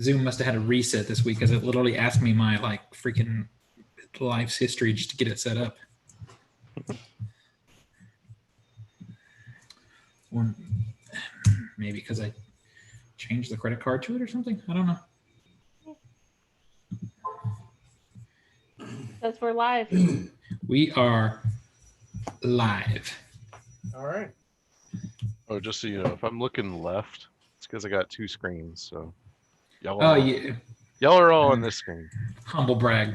Zoom must have had a reset this week because it literally asked me my like freaking life's history just to get it set up. Or maybe because I changed the credit card to it or something. I don't know. Because we're live. We are live. All right. Oh, just so you know, if I'm looking left, it's because I got two screens. So y'all are all on this screen. Humble brag.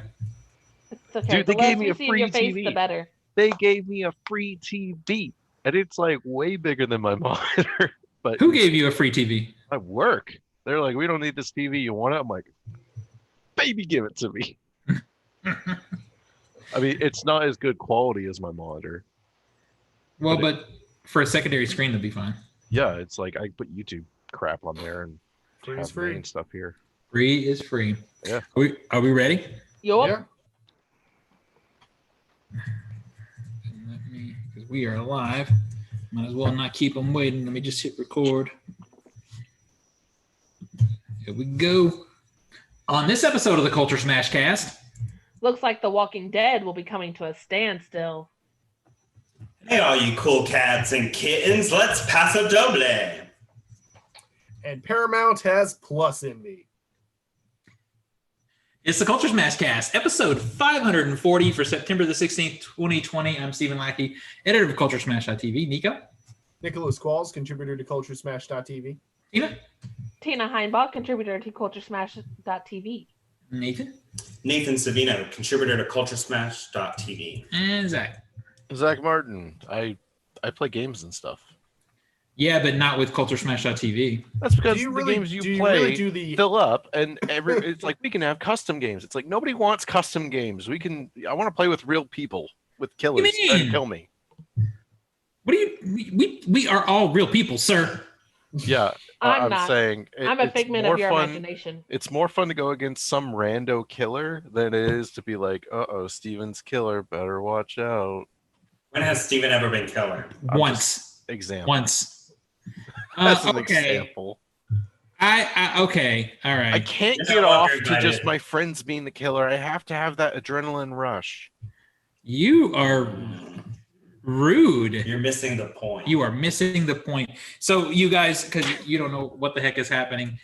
It's okay. Dude, they The gave less me we a see in free your face, TV. the better. They gave me a free TV, and it's like way bigger than my monitor. But Who gave you a free TV? my work? They're like, we don't need this TV. You want it? I'm like, baby, give it to me. I mean, it's not as good quality as my monitor. Well, but for a secondary screen, that'd be fine. Yeah, it's like I put YouTube crap on there and Free is have free. main stuff here. Free is free. Yeah. Are we ready? Yup. Yeah. Because we are live. Might as well not keep them waiting. Let me just hit record. Here we go. On this episode of the Culture Smash Cast. Looks like The Walking Dead will be coming to a standstill. Hey, all you cool cats and kittens, let's paso doble. And Paramount has Plus Envy. It's the Culture Smash Cast, episode 540 for September the 16th, 2020. I'm Stephen Lackey, editor of Culturesmash.tv. Nico? Nicholas Qualls, contributor to Culturesmash.tv. Tina? Tina Heinbach, contributor to Culturesmash.tv. Nathan? Nathan Savino, contributor to Culturesmash.tv. And Zach. Zach Martin. I play games and stuff. Yeah, but not with Culturesmash.tv. That's because Do you the really- games you do you play really do the- fill up, and it's like we can have custom games. It's like nobody wants custom games. I want to play with real people, with killers What do you mean? that kill me. What do you... We are all real people, sir. Yeah, I'm I'm not. saying I'm a it's figment more of your fun. imagination. It's more fun to go against some rando killer than it is to be like, Steven's killer, better watch out. When has Steven ever been killer? Once. Example. Once. That's an okay. example. I okay. All right. I can't You're get no off longer to just invited. my friends being the killer. I have to have that adrenaline rush. You are rude. You're missing the point. You are missing the point. So you guys, because you don't know what the heck is happening,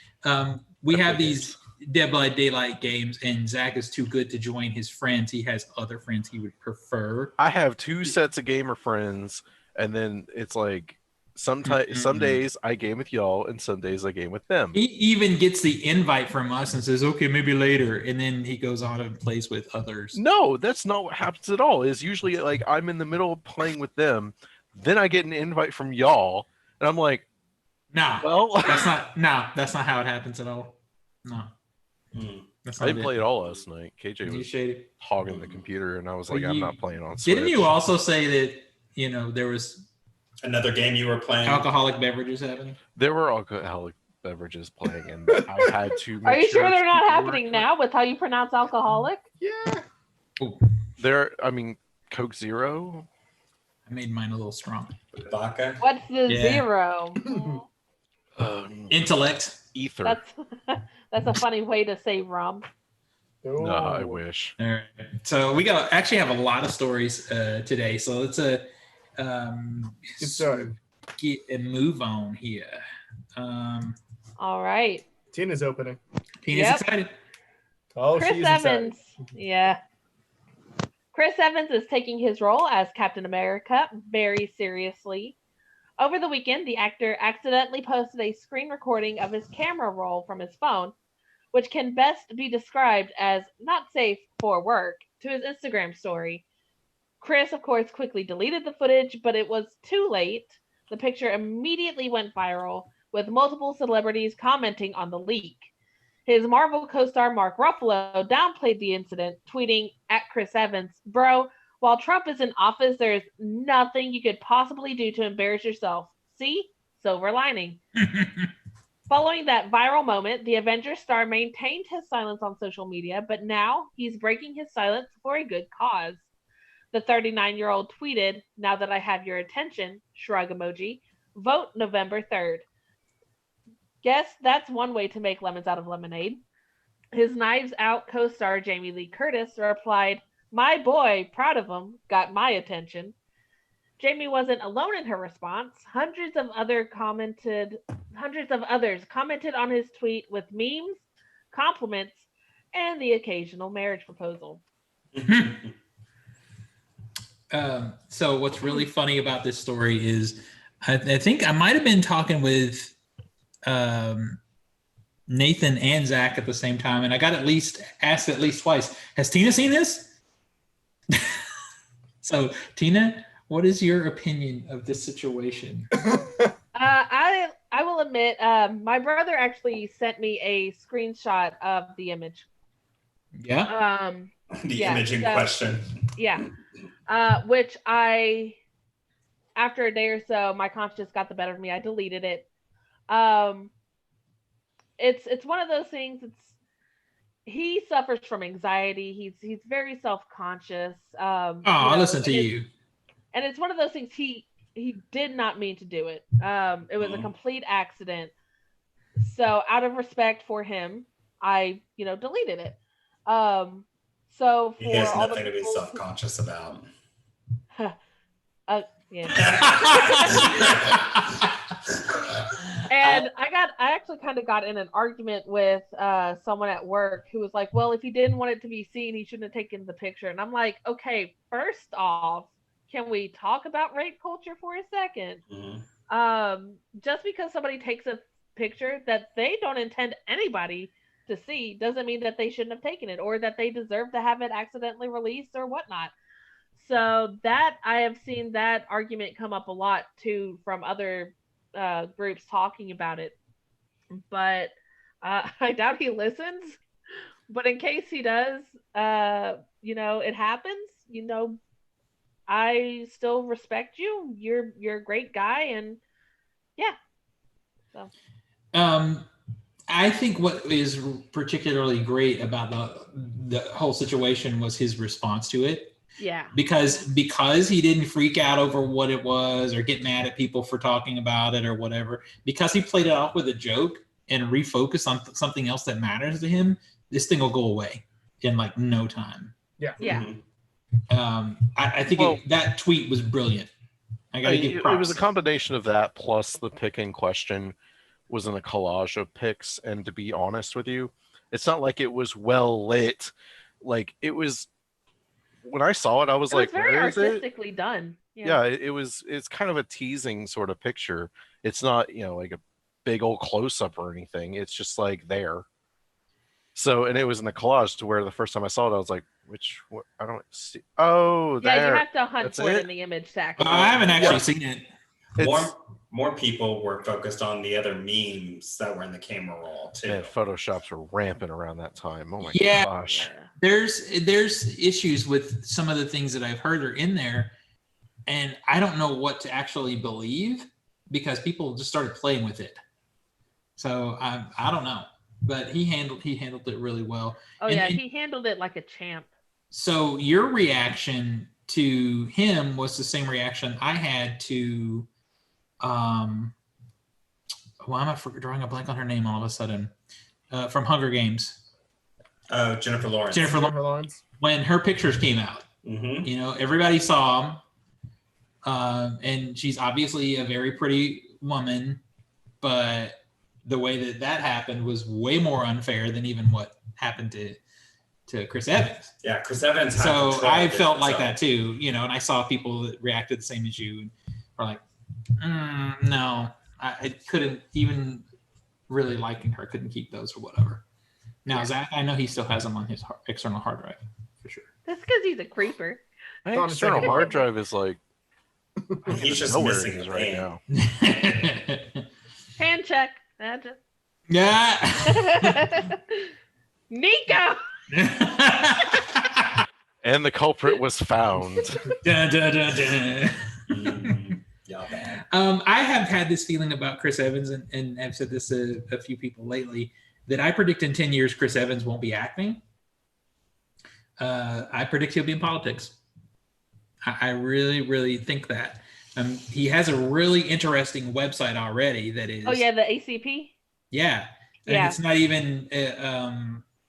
we have these Dead by Daylight games, and Zach is too good to join his friends. He has other friends he would prefer. I have two sets of gamer friends, and then it's like some days I game with y'all, and some days I game with them. He even gets the invite from us and says, okay, maybe later. And then he goes on and plays with others. No, that's not what happens at all. It's usually like I'm in the middle of playing with them, then I get an invite from y'all, and I'm like, Nah, well, that's not how it happens at all. No. That's I not didn't play it all last night. KJ You was shady. hogging the computer, and I was like, Well, I'm you- not playing on Switch. Didn't you also say that, there was Another game you were playing? alcoholic beverages happening? There were alcoholic beverages playing, and I had to. Are you make sure they're not people happening were- now with how you pronounce alcoholic? Yeah. Coke Zero. I made mine a little strong. Vodka? What's the Yeah. zero? Intellect. Ether. That's a funny way to say rum. No, I wish. All right. So we actually have a lot of stories today. So let's Get started. get and move on here. All right. Tina's opening. Tina's Yep. excited. Oh, Chris she's Evans. excited. Yeah. Chris Evans is taking his role as Captain America very seriously. Over the weekend, the actor accidentally posted a screen recording of his camera roll from his phone, which can best be described as not safe for work, to his Instagram story. Chris, of course, quickly deleted the footage, but it was too late. The picture immediately went viral, with multiple celebrities commenting on the leak. His Marvel co-star Mark Ruffalo downplayed the incident, tweeting at Chris Evans, "Bro, while Trump is in office, there's nothing you could possibly do to embarrass yourself. See? Silver lining." Following that viral moment, the Avengers star maintained his silence on social media, but now he's breaking his silence for a good cause. The 39-year-old tweeted, "Now that I have your attention, shrug emoji, vote November 3rd. Guess that's one way to make lemons out of lemonade. His Knives Out co-star Jamie Lee Curtis replied, "My boy, proud of him, got my attention." Jamie wasn't alone in her response. Hundreds of others commented on his tweet with memes, compliments, and the occasional marriage proposal. So what's really funny about this story is I think I might have been talking with Nathan and Zach at the same time, and I got asked at least twice, has Tina seen this? So Tina, what is your opinion of this situation? I will admit, my brother actually sent me a screenshot of the image. Yeah. The image in question. Yeah. Which after a day or so, my conscience got the better of me. I deleted it. It's one of those things. He suffers from anxiety. He's very self-conscious. I listen to you. And it's one of those things. He did not mean to do it. It was a complete accident. So out of respect for him, I deleted it. So he has nothing to be self-conscious about. Yeah. And I actually kind of got in an argument with someone at work who was like, well, if he didn't want it to be seen, he shouldn't have taken the picture. And I'm like, okay, first off, can we talk about rape culture for a second? Just because somebody takes a picture that they don't intend anybody to see doesn't mean that they shouldn't have taken it or that they deserve to have it accidentally released or whatnot. So that I have seen that argument come up a lot too from other groups talking about it. But I doubt he listens. But in case he does, it happens. I still respect you. You're a great guy, and yeah. So. I think what is particularly great about the whole situation was his response to it. Yeah. Because he didn't freak out over what it was or get mad at people for talking about it or whatever. Because he played it off with a joke and refocused on something else that matters to him, this thing will go away in like no time. Yeah. Yeah. I think that tweet was brilliant. I gotta give props. It was a combination of that plus the pick in question was in a collage of pics, and to be honest with you, it's not like it was well lit. Like it was when I saw it, I was like, very where is artistically it? done. Yeah, it's kind of a teasing sort of picture. It's not, like a big old close up or anything. It's just like there. So, and it was in the collage to where the first time I saw it, I was like, I don't see. Oh, yeah, there. you have to hunt That's for it it? in the image sack. I haven't actually seen it. More people were focused on the other memes that were in the camera roll too. Man, Photoshops were rampant around that time. Oh my gosh. There's issues with some of the things that I've heard are in there, and I don't know what to actually believe because people just started playing with it. So I don't know, but he handled it really well. Oh, and he handled it like a champ. So your reaction to him was the same reaction I had to why am I drawing a blank on her name all of a sudden? From Hunger Games. Oh, Jennifer Lawrence. Jennifer Lawrence. When her pictures came out, everybody saw them. And she's obviously a very pretty woman, but the way that happened was way more unfair than even what happened to Chris Evans. Yeah, Chris Evans. So I felt like that too, and I saw people that reacted the same as you and were like, no, I couldn't even really liking her, couldn't keep those or whatever. Now, Zach, I know he still has them on his external hard drive for sure. That's because he's a creeper. My external hard drive is like, he's just missing it right now. Hand check. Yeah. Nico. And the culprit was found. Dun, dun, dun, dun. I have had this feeling about Chris Evans, and I've said this to a few people lately, that I predict in 10 years Chris Evans won't be acting. I predict he'll be in politics. I really, really think that. He has a really interesting website already that is... Oh, yeah, the ACP? Yeah. And Yeah. it's not even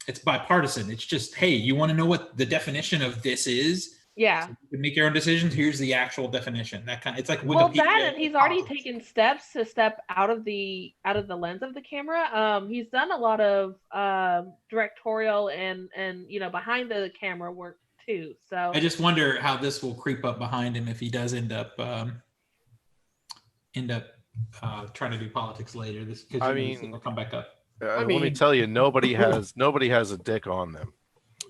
it's bipartisan. It's just, hey, you want to know what the definition of this is? Yeah. So you can make your own decisions. Here's the actual definition. That kind. It's like Well, Wikipedia. that and he's already politics. taken steps to step out of the lens of the camera. He's done a lot of directorial and behind the camera work too. So I just wonder how this will creep up behind him if he does end up trying to do politics later. This because will come back up. Let me tell you, nobody has a dick on them.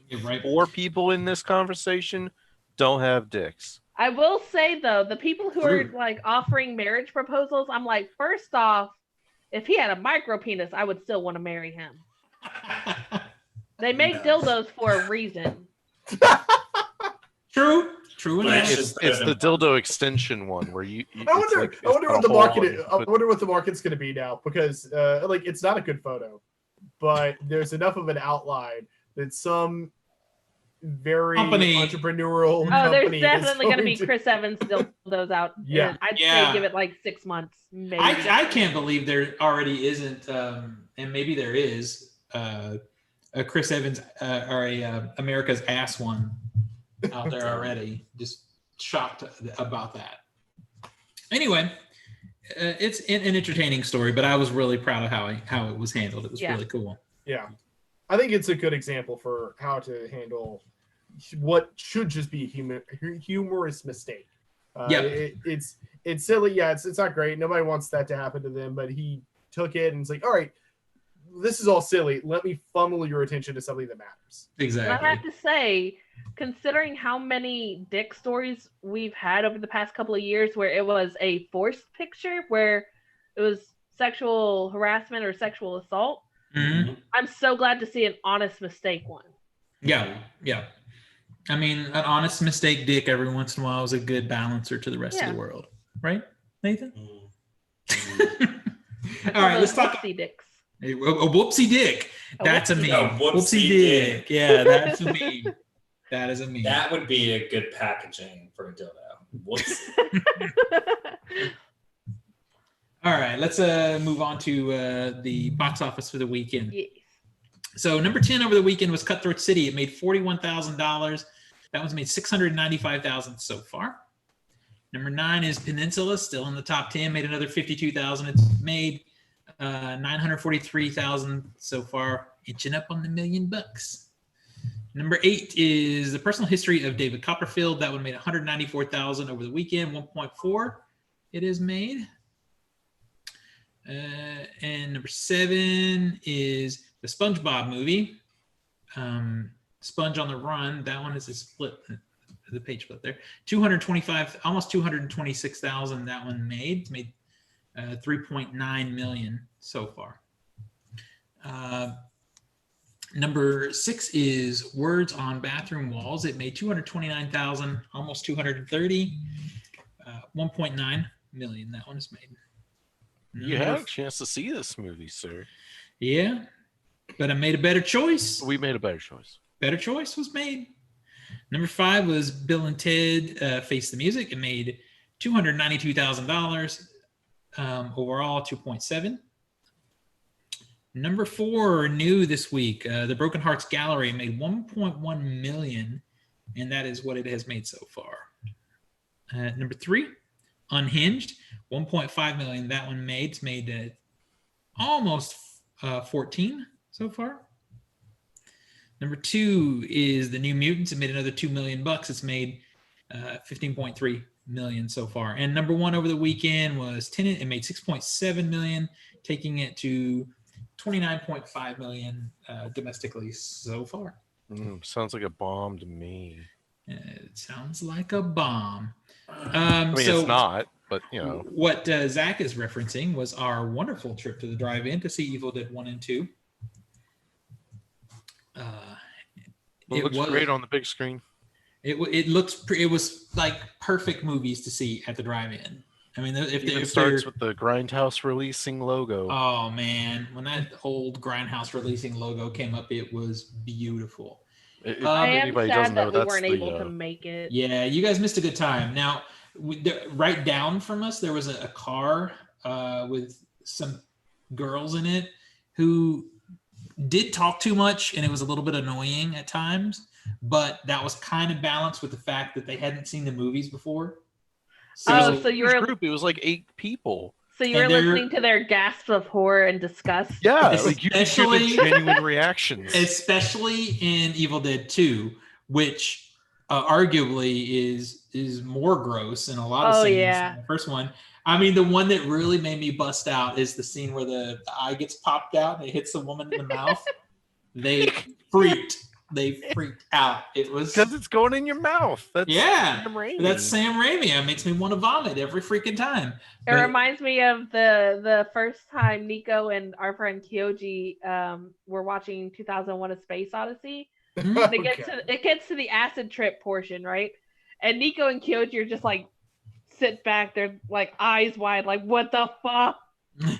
Yeah, right. 4 people in this conversation don't have dicks. I will say though, the people who are like offering marriage proposals, I'm like, first off, if he had a micro penis, I would still want to marry him. They make dildos for a reason. True enough. It's the dildo extension one where you I wonder what the market. I wonder what the market's going to be now because it's not a good photo, but there's enough of an outline that some very entrepreneurial company there's definitely going to be Chris Evans dildos out. Yeah, I'd say give it like 6 months. Maybe. I can't believe there already isn't, and maybe there is a Chris Evans or a America's Ass one out there already. Just shocked about that. Anyway, it's an entertaining story, but I was really proud of how it was handled. It was really cool. Yeah, I think it's a good example for how to handle what should just be a humorous mistake. It's silly. Yeah, it's not great. Nobody wants that to happen to them, but he took it and it's like, all right, this is all silly. Let me funnel your attention to something that matters. Exactly. And I have to say, considering how many dick stories we've had over the past couple of years where it was a forced picture, where it was sexual harassment or sexual assault, I'm so glad to see an honest mistake one. Yeah. I mean, an honest mistake dick every once in a while is a good balancer to the rest of the world. Right, Nathan? All right, let's talk. Whoopsie dicks. A whoopsie dick. That's a meme. Whoopsie dick. Yeah, that's a meme. That is a meme. That would be a good packaging for a dildo. Whoops. All right, let's move on to the box office for the weekend. Yes. So number 10 over the weekend was Cutthroat City. It made $41,000. That one's made $695,000 so far. Number 9 is Peninsula, still in the top 10, made another $52,000. It's made $943,000 so far, inching up on the $1 million. Number 8 is The Personal History of David Copperfield. That one made $194,000 over the weekend, 1.4 it is made. And number 7 is the SpongeBob movie, Sponge on the Run. That one is a split, the page split there. 225, almost 226,000. That one made. It's made 3.9 million so far. Number 6 is Words on Bathroom Walls. It made 229,000, almost 230. 1.9 million. That one is made. You had a chance to see this movie, sir. Yeah, but I made a better choice. We made a better choice. Better choice was made. Number 5 was Bill and Ted Face the Music. It made $292,000. Overall, 2.7. Number 4, new this week, The Broken Hearts Gallery made 1.1 million, and that is what it has made so far. Number 3, Unhinged, 1.5 million. That one made. It's made almost 14 so far. Number 2 is The New Mutants. It made another $2 million. It's made 15.3 million so far. And number 1 over the weekend was Tenet. It made 6.7 million, taking it to 29.5 million domestically so far. Sounds like a bomb to me. It sounds like a bomb. I mean, it's not, but you know. What Zach is referencing was our wonderful trip to the drive-in to see Evil Dead 1 and 2. It looks great on the big screen. It was like perfect movies to see at the drive-in. I mean, if it starts with the Grindhouse releasing logo. Oh man, when that old Grindhouse releasing logo came up, it was beautiful. I am sad that we weren't able to make it. Yeah, you guys missed a good time. Now, right down from us, there was a car with some girls in it. who did talk too much, and it was a little bit annoying at times, but that was kind of balanced with the fact that they hadn't seen the movies before. Oh, so you Huge were group. It was like 8 people. so you were And they're- listening to their gasps of horror and disgust. Yeah, like you could hear the Especially- genuine reactions. especially in Evil Dead 2, which arguably is more gross in a lot of Oh, scenes yeah. than the first one. I mean, the one that really made me bust out is the scene where the eye gets popped out and it hits the woman in the mouth. They freaked out. It was Because it's going in your mouth. That's Yeah, Sam Raimi. that's Sam Raimi. It makes me want to vomit every freaking time. It reminds me of the first time Nico and our friend Kyoji were watching 2001: A Space Odyssey. It gets to the acid trip portion, right? And Nico and Kyoji are just like sit back, they're like eyes wide, like what the fuck?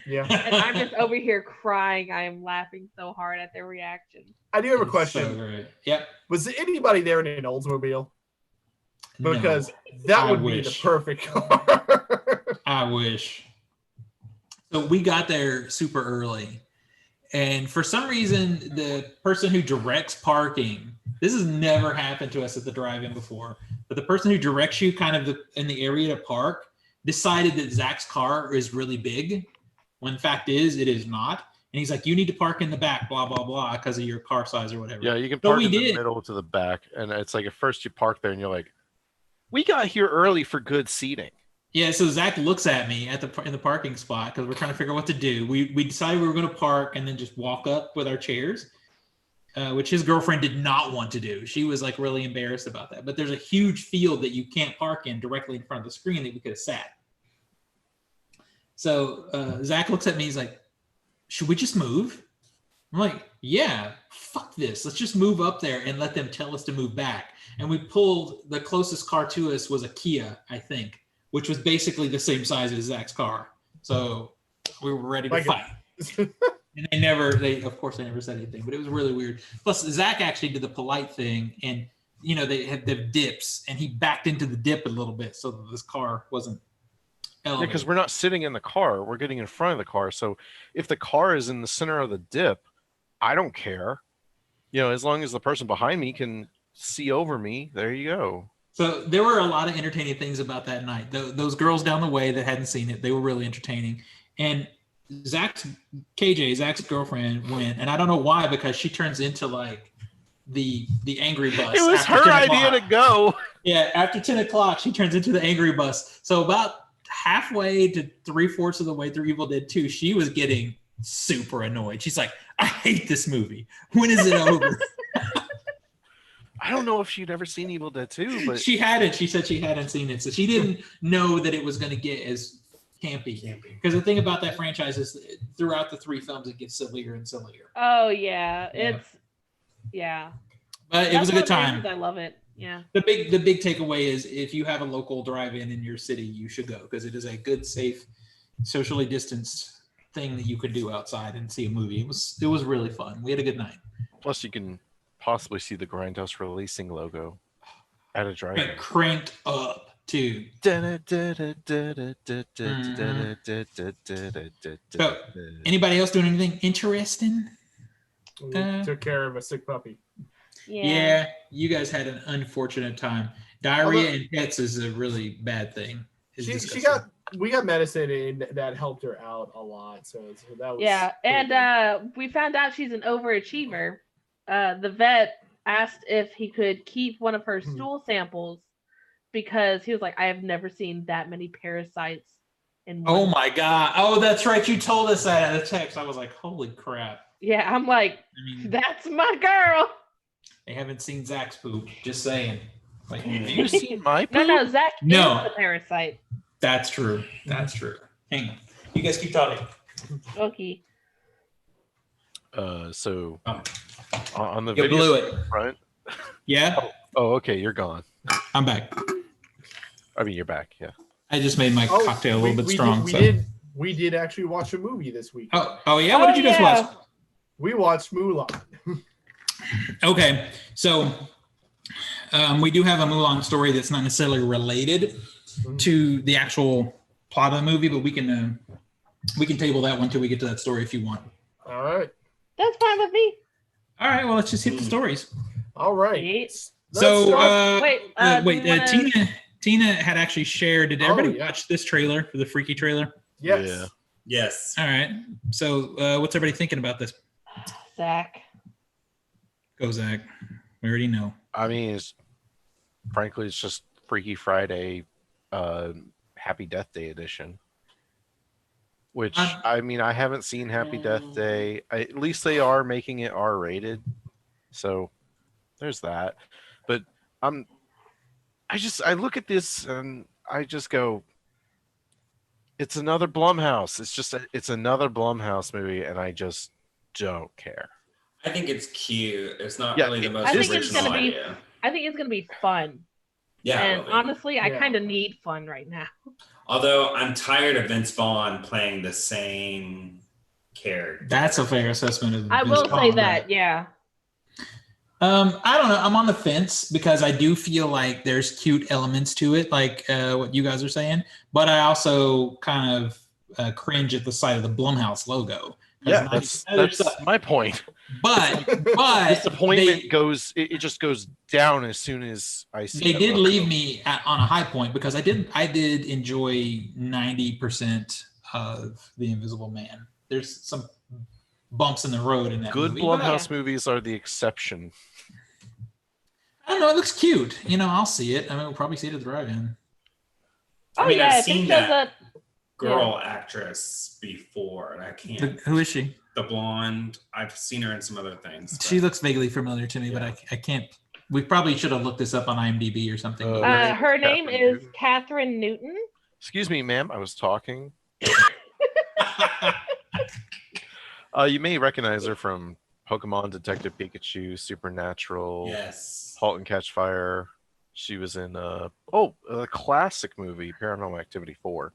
Yeah. And I'm just over here crying. I am laughing so hard at their reaction. I do have a It's question. so great. Yep. Was anybody there in an Oldsmobile? No, Because that I would be the wish. perfect car. I wish. So we got there super early. And for some reason, the person who directs parking, this has never happened to us at the drive-in before, but the person who directs you kind of in the area to park decided that Zach's car is really big, when the fact is, it is not. And he's like, you need to park in the back, blah, blah, blah, because of your car size or whatever. Yeah, you can So park we in the did. middle to the back. And it's like at first you park there and you're like, we got here early for good seating. Yeah, so Zach looks at me in the parking spot because we're trying to figure out what to do. We decided we were going to park and then just walk up with our chairs, which his girlfriend did not want to do. She was like really embarrassed about that. But there's a huge field that you can't park in directly in front of the screen that we could have sat. So Zach looks at me. He's like, should we just move? I'm like, yeah, fuck this. Let's just move up there and let them tell us to move back. And we pulled, the closest car to us was a Kia, I think, which was basically the same size as Zach's car. So we were ready to fight. And they of course never said anything, but it was really weird. Plus Zach actually did the polite thing, and they had the dips, and he backed into the dip a little bit so that this car wasn't elevated. Because we're not sitting in the car, we're getting in front of the car. So if the car is in the center of the dip, I don't care. As long as the person behind me can see over me, there you go. So there were a lot of entertaining things about that night. Those girls down the way that hadn't seen it, they were really entertaining. And Zach's girlfriend went, and I don't know why, because she turns into like the angry bus. It was her idea to go. Yeah, after 10 o'clock, she turns into the angry bus. So about halfway to 3/4 of the way through Evil Dead 2, she was getting super annoyed. She's like, I hate this movie. When is it over? I don't know if she'd ever seen Evil Dead 2, but she hadn't. She said she hadn't seen it, so she didn't know that it was going to get as campy. Because the thing about that franchise is, throughout the 3 films, it gets sillier and sillier. Oh yeah, But it was a good time. I love it. Yeah. The big takeaway is, if you have a local drive-in in your city, you should go, because it is a good, safe, socially distanced thing that you could do outside and see a movie. It was really fun. We had a good night. plus you can possibly see the Grindhouse Releasing logo at a drive-in. But cranked up too. So, anybody else doing anything interesting? We took care of a sick puppy. Yeah, you guys had an unfortunate time. Diarrhea in pets is a really bad thing. We got medicine and that helped her out a lot. So that was and we found out she's an overachiever. The vet asked if he could keep one of her stool samples, because he was like, I have never seen that many parasites in one. Oh my god. Oh, that's right. You told us that in a text. I was like, holy crap. Yeah, I'm like, that's my girl. They haven't seen Zach's poop. Just saying. Like, have you seen my poop? No, Zach is No. the parasite. That's true. That's true. Hang on. You guys keep talking. Okay. So on the You video blew it. front. Yeah? Oh, okay, you're gone. I'm back. I mean, you're back. Yeah. I just made my cocktail a little bit strong. We did actually watch a movie this week. Oh yeah? What did you guys watch? We watched Mulan. Okay, so we do have a Mulan story that's not necessarily related to the actual plot of the movie, but we can table that one till we get to that story if you want. All right. That's fine with me. All right, well, let's just hit the stories. All right. Yes. So, wait, wait, do we wanna- Tina had actually shared. Did everybody yeah. watch this trailer for the Freaky trailer? Yes. Yeah. Yes. All right. So, what's everybody thinking about this? Zach. Go, Zach. We already know. I mean, frankly, it's just Freaky Friday, Happy Death Day edition. Which I mean, I haven't seen Happy Death Day. At least they are making it R-rated, so there's that. But I look at this and I just go, it's another Blumhouse. It's another Blumhouse movie, and I just don't care. I think it's cute. It's not Yeah, really the most I think original it's gonna be. idea. I think it's gonna be fun. Yeah. And really. honestly, I Yeah. kind of need fun right now. Although I'm tired of Vince Vaughn playing the same character. That's a fair assessment of. I Vince will say Vaughn, that, yeah. I don't know. I'm on the fence because I do feel like there's cute elements to it, like what you guys are saying. But I also kind of cringe at the sight of the Blumhouse logo. Yeah, that's my point. But Disappointment it just goes down as soon as I see. They did leave me on a high point because I did enjoy 90% of The Invisible Man. There's some bumps in the road in that Good movie. Blumhouse movies are the exception. I don't know. It looks cute. I'll see it. I mean, we'll probably see it at the drive-in. Oh I mean, yeah, I've if seen it shows that up. girl actress before, and I can't. Who is she? The blonde. I've seen her in some other things. She looks vaguely familiar to me, Yeah. but I can't. We probably should have looked this up on IMDb or something. Her name Catherine is Newton. Catherine Newton. Excuse me, ma'am. I was talking. You may recognize her from Pokemon Detective Pikachu, Supernatural, Yes. Halt and Catch Fire. She was in a classic movie, Paranormal Activity 4.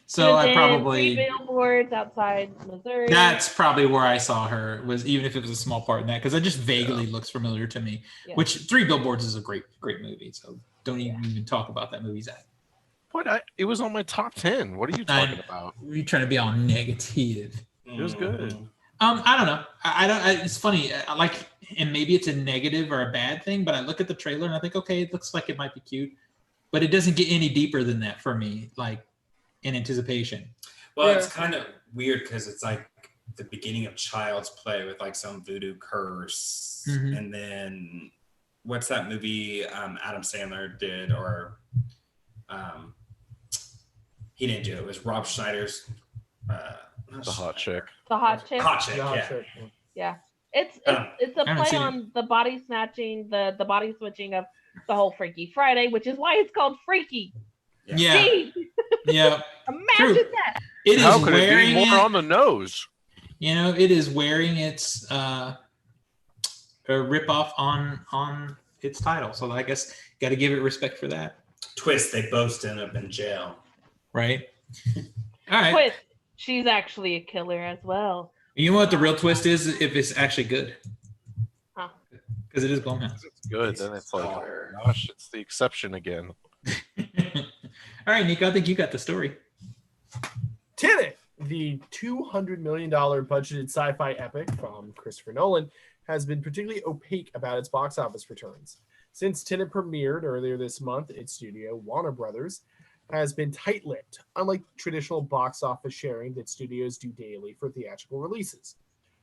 So I Three probably billboards outside Missouri. that's probably where I saw her, was even if it was a small part in that, because it just vaguely looks familiar to me. Yeah. Which Three Billboards is a great movie. So don't even talk about that movie, Zach. What? It was on my top 10. What are you talking about? You're trying to be all negative. It was good. Mhm. I don't know. I don't. It's funny. And maybe it's a negative or a bad thing, but I look at the trailer and I think, okay, it looks like it might be cute, but it doesn't get any deeper than that for me. Like in anticipation. Well, Yeah. it's kind of weird because it's like the beginning of Child's Play with like some voodoo curse, Mhm. and then what's that movie Adam Sandler did, or he didn't do it. It was Rob Schneider's The hot chick. The hot chick. Hot chick, Yeah, yeah. sure. Yeah. It's I a haven't play seen it. on the body snatching, the body switching of the whole Freaky Friday, which is why it's called Freaky. Yeah. Jeez, Yeah. imagine True. that. It is How could it be wearing more it. on the nose? It is wearing its a ripoff on its title. So I guess got to give it respect for that, Twist, they both end up in jail. right? All right. Twist. She's actually a killer as well. You know what the real twist is? If it's actually good, Huh. because it is Blumhouse. It's good. Then it's like, Caught her. gosh, it's the exception again. All right, Nico, I think you got the story. Tenet, the $200 million budgeted sci-fi epic from Christopher Nolan, has been particularly opaque about its box office returns. Since Tenet premiered earlier this month, its studio, Warner Brothers, has been tight-lipped, unlike traditional box office sharing that studios do daily for theatrical releases.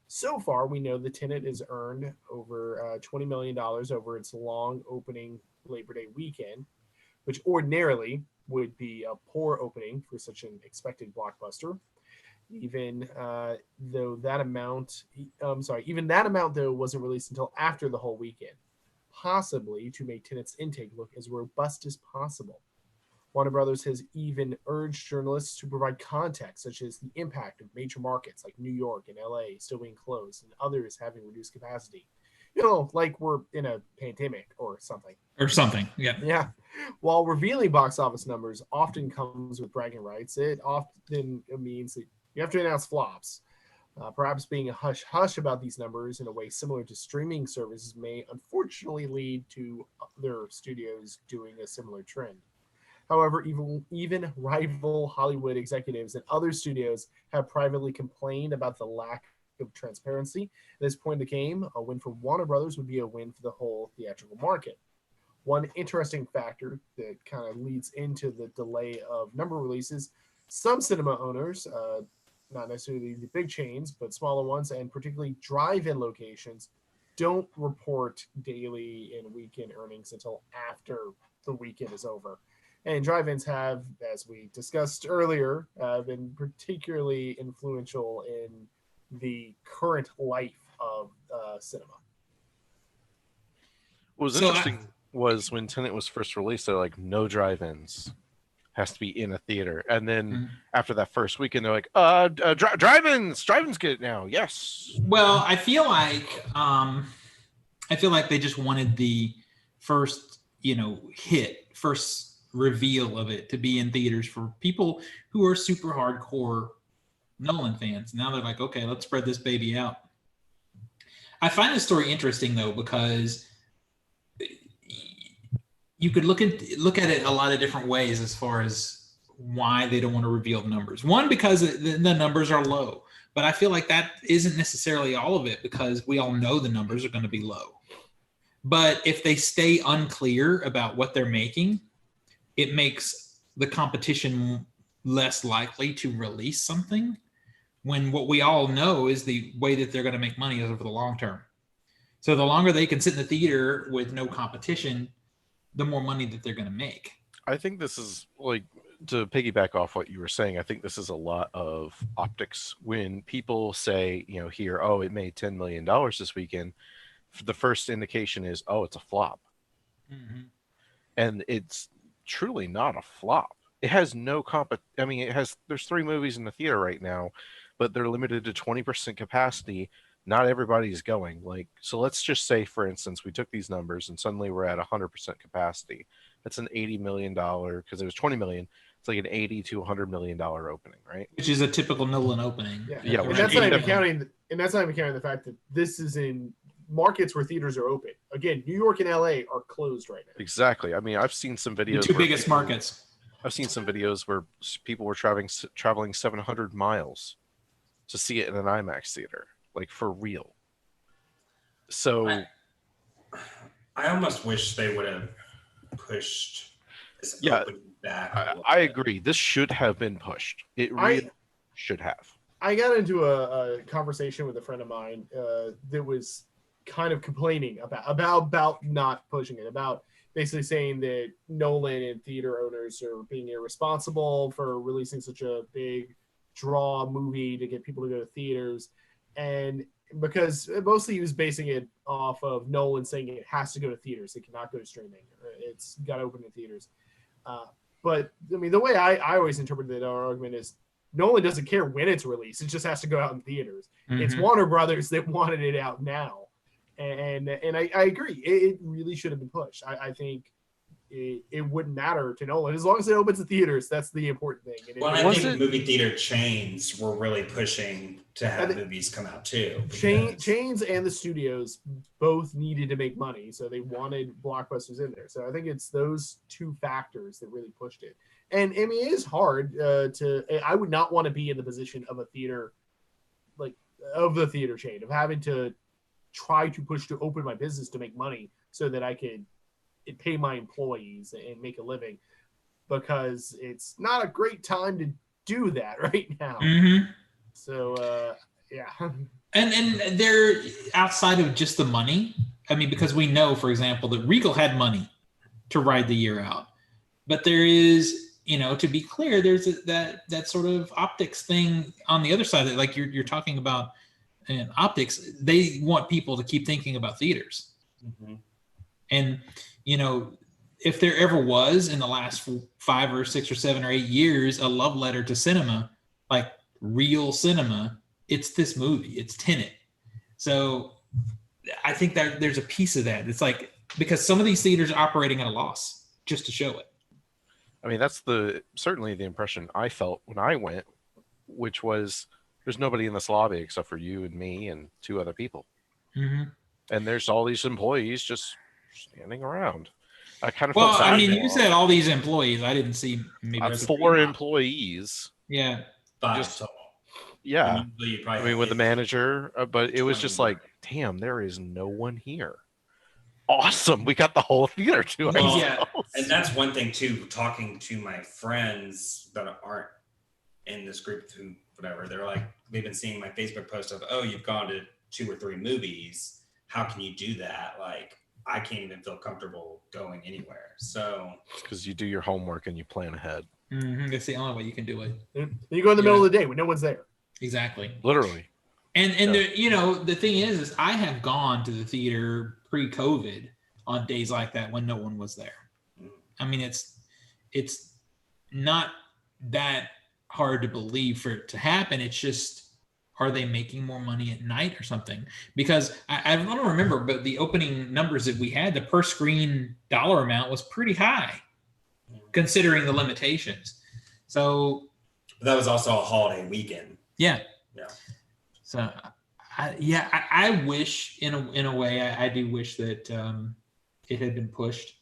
So far, we know the Tenet has earned over $20 million over its long opening Labor Day weekend, which ordinarily would be a poor opening for such an expected blockbuster. Even that amount though wasn't released until after the whole weekend, possibly to make Tenet's intake look as robust as possible. Warner Brothers has even urged journalists to provide context, such as the impact of major markets like New York and LA still being closed and others having reduced capacity. Like we're in a pandemic or something. Yeah. Yeah. While revealing box office numbers often comes with bragging rights, it often means that you have to announce flops. Perhaps being a hush-hush about these numbers in a way similar to streaming services may unfortunately lead to other studios doing a similar trend. However, even rival Hollywood executives and other studios have privately complained about the lack of transparency. At this point in the game, a win for Warner Brothers would be a win for the whole theatrical market. One interesting factor that kind of leads into the delay of number releases, some cinema owners, not necessarily the big chains, but smaller ones, and particularly drive-in locations, don't report daily and weekend earnings until after the weekend is over. And drive-ins have, as we discussed earlier, been particularly influential in the current life of cinema. What was interesting was when Tenet was first released, they're like, no drive-ins, has to be in a theater. And then after that first weekend, they're like, drive-ins get it now. Yes. Well, I feel like they just wanted the first, first reveal of it to be in theaters for people who are super hardcore Nolan fans. Now they're like, okay, let's spread this baby out. I find this story interesting though, because you could look at it a lot of different ways as far as why they don't want to reveal the numbers. One, because the numbers are low, but I feel like that isn't necessarily all of it, because we all know the numbers are going to be low. But if they stay unclear about what they're making, it makes the competition less likely to release something, when what we all know is the way that they're going to make money is over the long term. So the longer they can sit in the theater with no competition, the more money that they're going to make. I think this is, like, to piggyback off what you were saying, I think this is a lot of optics. When people say, here, oh, it made $10 million this weekend, the first indication is, oh, it's a flop. Mm-hmm. And it's truly not a flop. It has no there's 3 movies in the theater right now, but they're limited to 20% capacity. Not everybody's going. So let's just say, for instance, we took these numbers and suddenly we're at 100% capacity. That's an $80 million, because it was 20 million. It's like an $80 to $100 million opening, right? Which is a typical Nolan opening. Yeah. And that's not even counting the fact that this is in markets where theaters are open. Again, New York and LA are closed right now. Exactly. I mean, I've seen some videos. The 2 biggest markets. I've seen some videos where people were traveling 700 miles to see it in an IMAX theater, like, for real. So I almost wish they would have pushed this opening back. I agree. This should have been pushed. It really should have. I got into a conversation with a friend of mine that was kind of complaining about not pushing it, about basically saying that Nolan and theater owners are being irresponsible for releasing such a big draw movie to get people to go to theaters. And because mostly he was basing it off of Nolan saying it has to go to theaters, it cannot go to streaming, it's got to open in theaters. But I mean, the way I always interpreted our argument is Nolan doesn't care when it's released, it just has to go out in theaters. Mm-hmm. It's Warner Brothers that wanted it out now. And I agree, it really should have been pushed. I think it wouldn't matter to Nolan as long as it opens the theaters. That's the important thing. And I think movie theater chains were really pushing to have movies come out too. Chains and the studios both needed to make money, so they wanted blockbusters in there. So I think it's those 2 factors that really pushed it. And I mean, it is hard I would not want to be in the position of a theater, of the theater chain, of having to try to push to open my business to make money so that I could pay my employees and make a living, because it's not a great time to do that right now. Mm-hmm. So and they're outside of just the money. I mean, because we know, for example, that Regal had money to ride the year out, but there is, to be clear, there's that sort of optics thing on the other side that, like you're talking about in optics, they want people to keep thinking about theaters. Mm-hmm. And if there ever was in the last 5 or 6 or 7 or 8 years a love letter to cinema, like real cinema, it's this movie, it's Tenet. So I think that there's a piece of that. It's like, because some of these theaters are operating at a loss just to show it. I mean, that's certainly the impression I felt when I went, which was there's nobody in this lobby except for you and me and 2 other people. Mm-hmm. And there's all these employees just standing around. I kind of felt I mean, you said all these employees. I didn't see maybe 4 employees. Yeah. 5 total. Yeah. Usually you probably I mean, have with the 15, manager, but it was 20 just more. like, damn, there is no one here. Awesome. We got the whole theater to Well, ourselves. yeah. And that's one thing too. Talking to my friends that aren't in this group, who whatever, they're like, they've been seeing my Facebook post of, oh, you've gone to 2 or 3 movies. How can you do that? Like, I can't even feel comfortable going anywhere. So Because you do your homework and you plan ahead. That's the only way you can do it. You go in the middle of the day when no one's there. Exactly. Literally. And Yeah. the thing is I have gone to the theater pre-COVID on days like that when no one was there. I mean, it's not that hard to believe for it to happen. It's just, are they making more money at night or something? Because I don't remember, but the opening numbers that we had, the per screen dollar amount was pretty high, considering the limitations. So that was also a holiday weekend. yeah. Yeah. So I wish in a way I do wish that it had been pushed.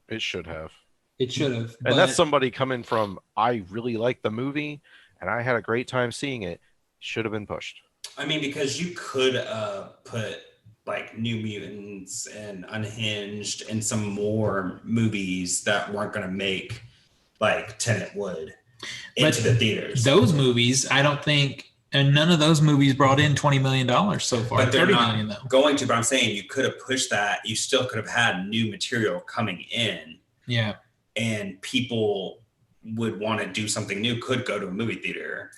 It should have. It should have. And that's somebody coming from, I really liked the movie and I had a great time seeing it. Should have been pushed. I mean, because you could put like New Mutants and Unhinged and some more movies that weren't going to make like Tenet would into the theaters. Those movies, I don't think, and none of those movies brought in $20 million so far. But they're 30 not million though. going to. But I'm saying you could have pushed that. You still could have had new material coming in. Yeah. And people would want to do something new. Could go to a movie theater.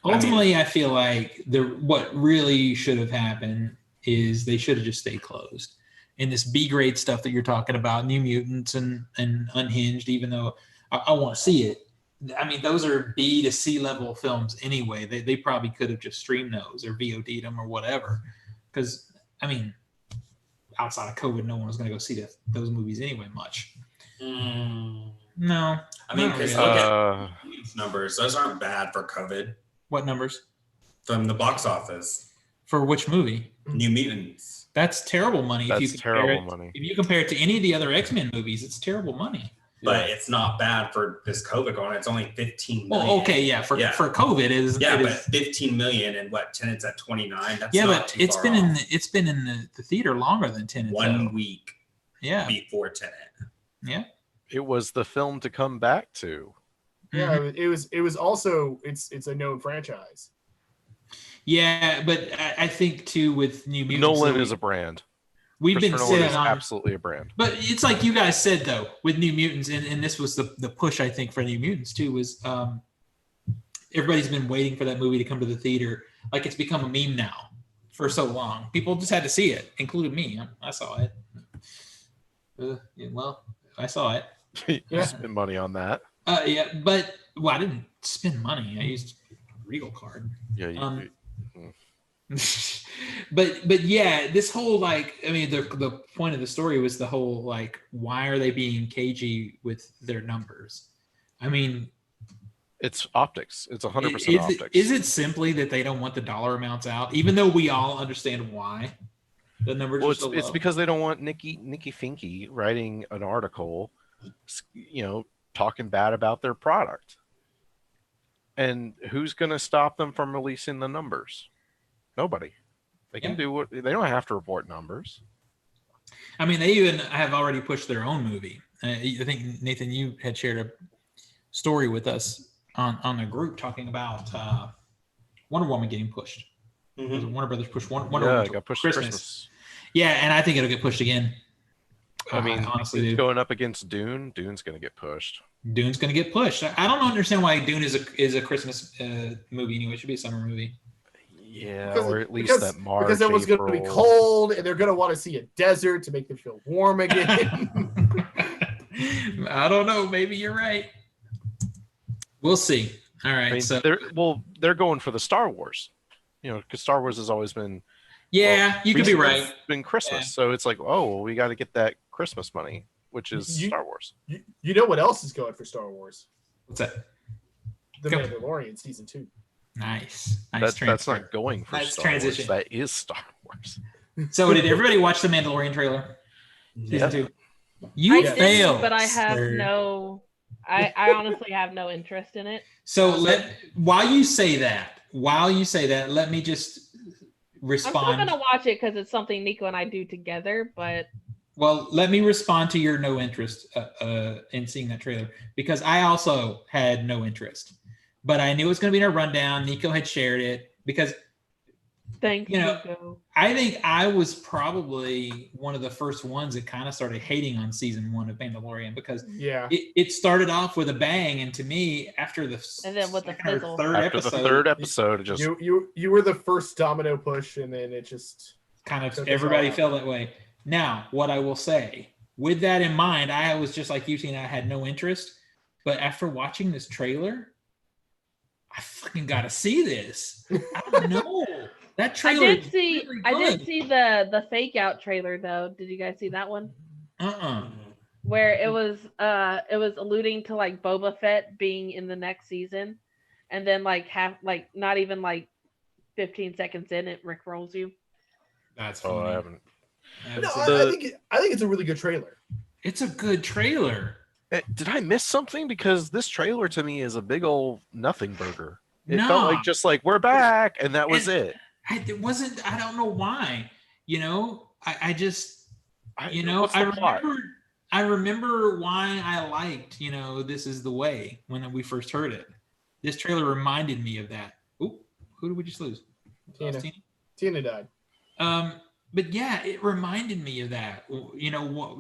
Ultimately, I feel like what really should have happened is they should have just stayed closed. And this B grade stuff that you're talking about, New Mutants and Unhinged, even though I want to see it. I mean, those are B to C level films anyway. They probably could have just streamed those or VOD'd them or whatever. Because, I mean, outside of COVID, no one was going to go see those movies anyway much. No. I mean, because look at these numbers. Those aren't bad for COVID. What numbers? From the box office. For which movie? New Mutants. That's terrible money. That's if you terrible money. If you compare it to any of the other X-Men movies, it's terrible money. But it's not bad for this COVID going. It's only 15 million. Well, okay, yeah. For COVID, it is. Yeah, it but is, 15 million and what? Tenet's at 29. That's yeah, not but too far off. it's been in the theater longer than Tenet. 1 week. Yeah. Before Tenet. Yeah. It was the film to come back to. Yeah, it was also it's a known franchise. Yeah, but I think too with New Mutants, Nolan is a brand. We've been sitting on absolutely a brand. But it's like you guys said though with New Mutants, and this was the push I think for New Mutants too was everybody's been waiting for that movie to come to the theater. Like it's become a meme now for so long. People just had to see it, including me. I saw it. Well, I saw it. You spent money on that. Yeah, but I didn't spend money. I used Regal card. Yeah. But yeah, this whole like, I mean, the point of the story was the whole like, why are they being cagey with their numbers? I mean, it's optics. It's 100% optics. Is it simply that they don't want the dollar amounts out, even though we all understand why the numbers are so low? It's because they don't want Nikki Finke writing an article, talking bad about their product. And who's going to stop them from releasing the numbers? Nobody. They can do what they don't have to report numbers. I mean, they even have already pushed their own movie. I think Nathan, you had shared a story with us on a group talking about Wonder Woman getting pushed. Mm-hmm. Warner Brothers pushed Wonder Woman. It got pushed Christmas. Yeah, and I think it'll get pushed again. I mean, honestly, going up against Dune. Dune's going to get pushed. Dune's going to get pushed. I don't understand why Dune is a Christmas movie anyway. It should be a summer movie. Yeah, or at least that March. Because everyone's going to be cold, and they're going to want to see a desert to make them feel warm again. I don't know. Maybe you're right. We'll see. All right. They're going for the Star Wars. Because Star Wars has always been. Yeah, you could be right. It's been Christmas, so it's like, we got to get that Christmas money, which is Star Wars. You know what else is going for Star Wars? What's that? The Mandalorian season 2. Nice. That's not going for nice Star transition. Wars. That is Star Wars. So did everybody watch the Mandalorian trailer? Season 2. You failed. But I have no I honestly have no interest in it. So while you say that, let me just I'm respond. still gonna watch it because it's something Nico and I do together. But Well, let me respond to your no interest in seeing that trailer, because I also had no interest, but I knew it was going to be in a rundown. Nico had shared it because, thanks, know, Nico. I think I was probably one of the first ones that kind of started hating on season 1 of Mandalorian, because it started off with a bang, and to me, after the And then with the second or fizzle. third After episode, the third episode, it just you were the first domino push, and then it just kind of took us everybody all out. felt that way. Now, what I will say, with that in mind, I was just like you, Tina, I had no interest. But after watching this trailer, I fucking got to see this. I don't know. That trailer I did see the fake out trailer though. Did you guys see that one? Where it was alluding to like Boba Fett being in the next season, and then like not even like 15 seconds in, it rickrolls you. That's funny. I haven't. No, I think it's a really good trailer. It's a good trailer. Did I miss something? Because this trailer to me is a big old nothing burger. It felt like just like we're back, and that was it. It wasn't. I don't know why. I remember why I liked. This is the way when we first heard it. This trailer reminded me of that. Ooh, who did we just lose? Tina died. But yeah, it reminded me of that.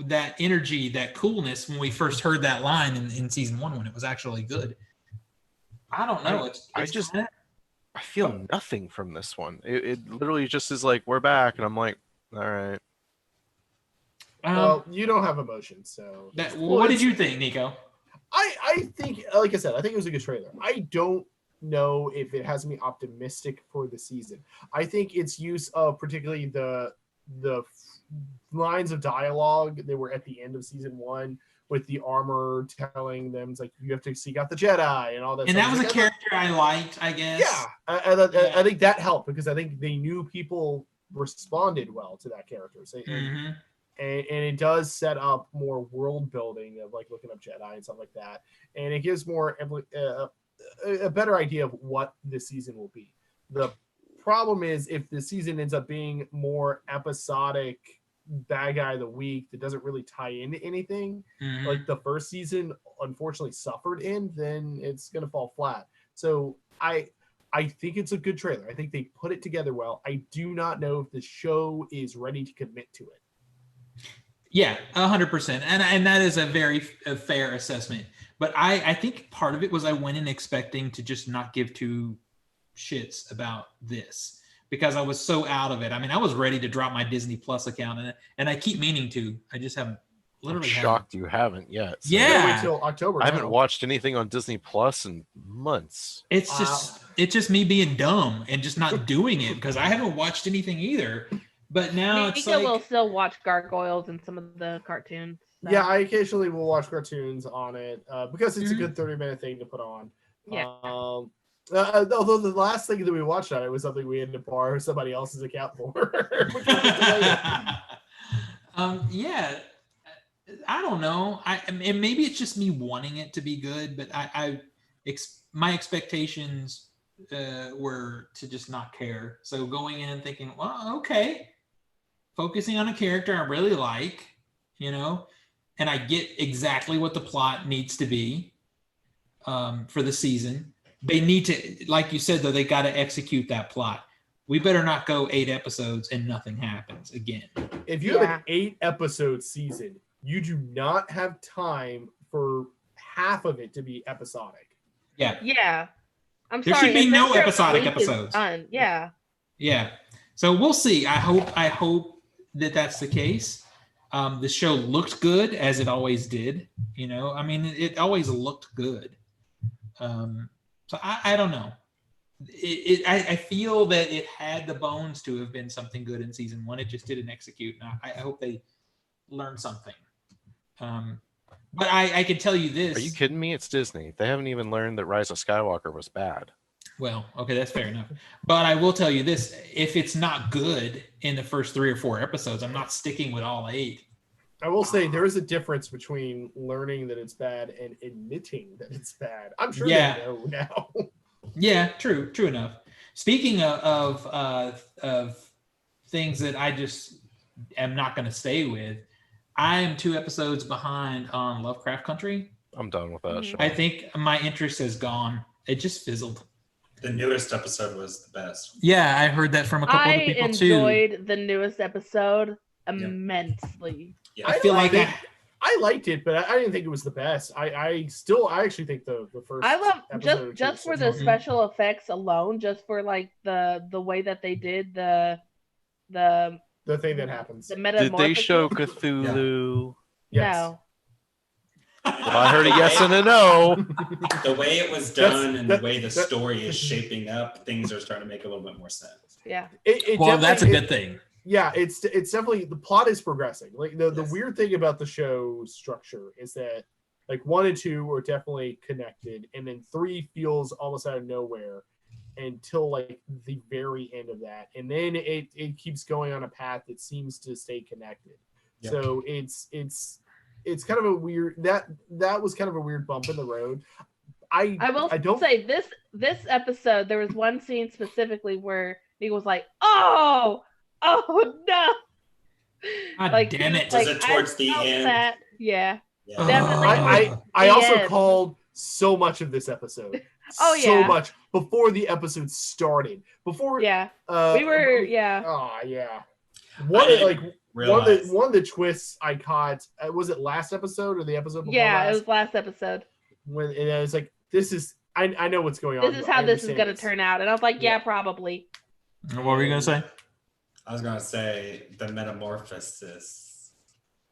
That energy, that coolness when we first heard that line in season 1 when it was actually good. I don't know. I feel nothing from this one. It literally just is like we're back, and I'm like, all right. Well, you don't have emotions, so. What did you think, Nico? I think, like I said, I think it was a good trailer. I don't know if it has me optimistic for the season. I think its use of particularly the lines of dialogue that were at the end of season 1 with the armor telling them it's like you have to seek out the Jedi and all that. And that was a character I liked, I guess. Yeah, I think that helped because I think they knew people responded well to that character. So, and it does set up more world building of like looking up Jedi and stuff like that, and it gives more a better idea of what this season will be. The problem is if the season ends up being more episodic bad guy of the week that doesn't really tie into anything, like the first season unfortunately suffered in, then it's going to fall flat. So I think it's a good trailer. I think they put it together well. I do not know if the show is ready to commit to it. Yeah, 100%. And that is a very fair assessment. But I think part of it was I went in expecting to just not give two shits about this because I was so out of it. I mean, I was ready to drop my Disney Plus account, and I keep meaning to. I just haven't. Literally, I'm shocked you haven't yet. So. Yeah, until October. I haven't watched anything on Disney Plus in months. It's just me being dumb and just not doing it because I haven't watched anything either. But now it's like will still watch Gargoyles and some of the cartoons. So. Yeah, I occasionally will watch cartoons on it because it's a good 30-minute thing to put on. Yeah. Although the last thing that we watched on it was something we had to borrow somebody else's account for. Yeah, I don't know. And maybe it's just me wanting it to be good, but my expectations were to just not care. So going in and thinking, well, okay, focusing on a character I really like, and I get exactly what the plot needs to be for the season. They need to, like you said, though, they got to execute that plot. We better not go 8 episodes and nothing happens again. If you have an 8-episode season, you do not have time for half of it to be episodic. Yeah. Yeah. There should be no episodic episodes. Yeah. Yeah. So we'll see. I hope that that's the case. The show looked good as it always did. I mean, it always looked good. So I don't know. I feel that it had the bones to have been something good in season 1. It just didn't execute. And I hope they learned something. But I can tell you this. Are you kidding me? It's Disney. They haven't even learned that Rise of Skywalker was bad. Well, okay, that's fair enough. But I will tell you this. If it's not good in the first 3 or 4 episodes, I'm not sticking with all 8. I will say there is a difference between learning that it's bad and admitting that it's bad. I'm sure Yeah. they know now. Yeah, true enough. Speaking of things that I just am not going to stay with, I am 2 episodes behind on Lovecraft Country. I'm done with that show. I think my interest has gone. It just fizzled. The newest episode was the best. Yeah, I heard that from a couple other people too. I enjoyed the newest episode immensely. Yeah. I feel like I liked it, but I didn't think it was the best. I actually think the first. I love episode just for was the awesome. special effects alone, just for like the way that they did the thing that happens. the Did metamorphosis. they show Cthulhu? Yes. No. Well, I heard a yes and a no. The way it was done and the way the that- story is shaping up, things are starting to make a little bit more sense. Yeah. Well, that's a good thing. Yeah, it's definitely the plot is progressing. Like the Yes. weird thing about the show structure is that like 1 and 2 are definitely connected, and then 3 feels almost out of nowhere until like the very end of that, and then it keeps going on a path that seems to stay connected. Yep. So it's kind of a weird that was kind of a weird bump in the road. I don't say this episode there was one scene specifically where he was like, oh no. God damn it. Was it towards the felt end? that. Yeah. Yeah. Definitely. I The also end. called so much of this episode. Oh, So yeah. much before the episode started. Before Yeah. we We were yeah. Oh yeah. I One didn't like realize. one of the twists I caught was it last episode or the episode before Yeah, last? it was last episode. When and I was like, this is I know what's going on. This is I how this is understand gonna this. turn out. And I was like, yeah, Yeah. probably. What were you gonna say? I was gonna say the metamorphosis.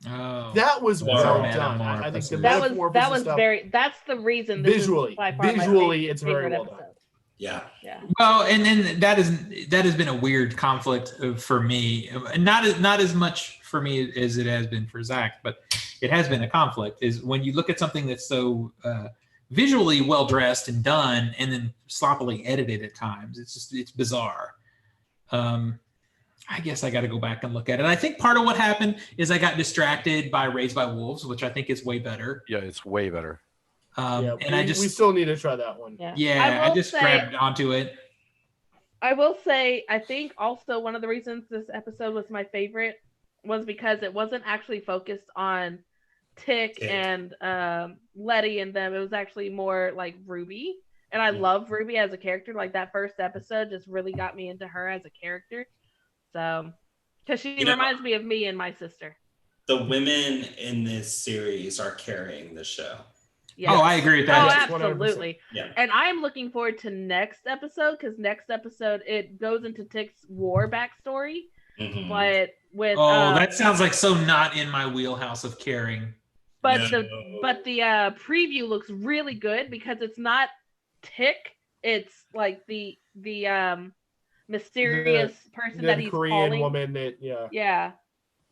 Oh, That was Wow. well done. I think the That was metamorphosis stuff, that's the reason this visually. is by far my Visually, it's very favorite well done. episode. Yeah. Yeah. well, and then that has been a weird conflict for me. Not as much for me as it has been for Zach, but it has been a conflict. Is when you look at something that's so visually well dressed and done, and then sloppily edited at times. It's bizarre. I guess I got to go back and look at it. I think part of what happened is I got distracted by Raised by Wolves, which I think is way better. Yeah, it's way better. And we still need to try that one. Yeah. I just grabbed onto it. I will say, I think also one of the reasons this episode was my favorite was because it wasn't actually focused on Tick and Letty and them. It was actually more like Ruby. And I love Ruby as a character. Like that first episode just really got me into her as a character. So, because she reminds me of me and my sister. The women in this series are carrying the show. Yes. Oh, I agree with that. Oh, Yes, 100%. absolutely. Yeah. And I'm looking forward to next episode because next episode it goes into Tick's war backstory, Mhm. but with That sounds like so not in my wheelhouse of caring. but No. the preview looks really good because it's not Tick, it's like the mysterious person that The he's Korean calling. woman that Yeah,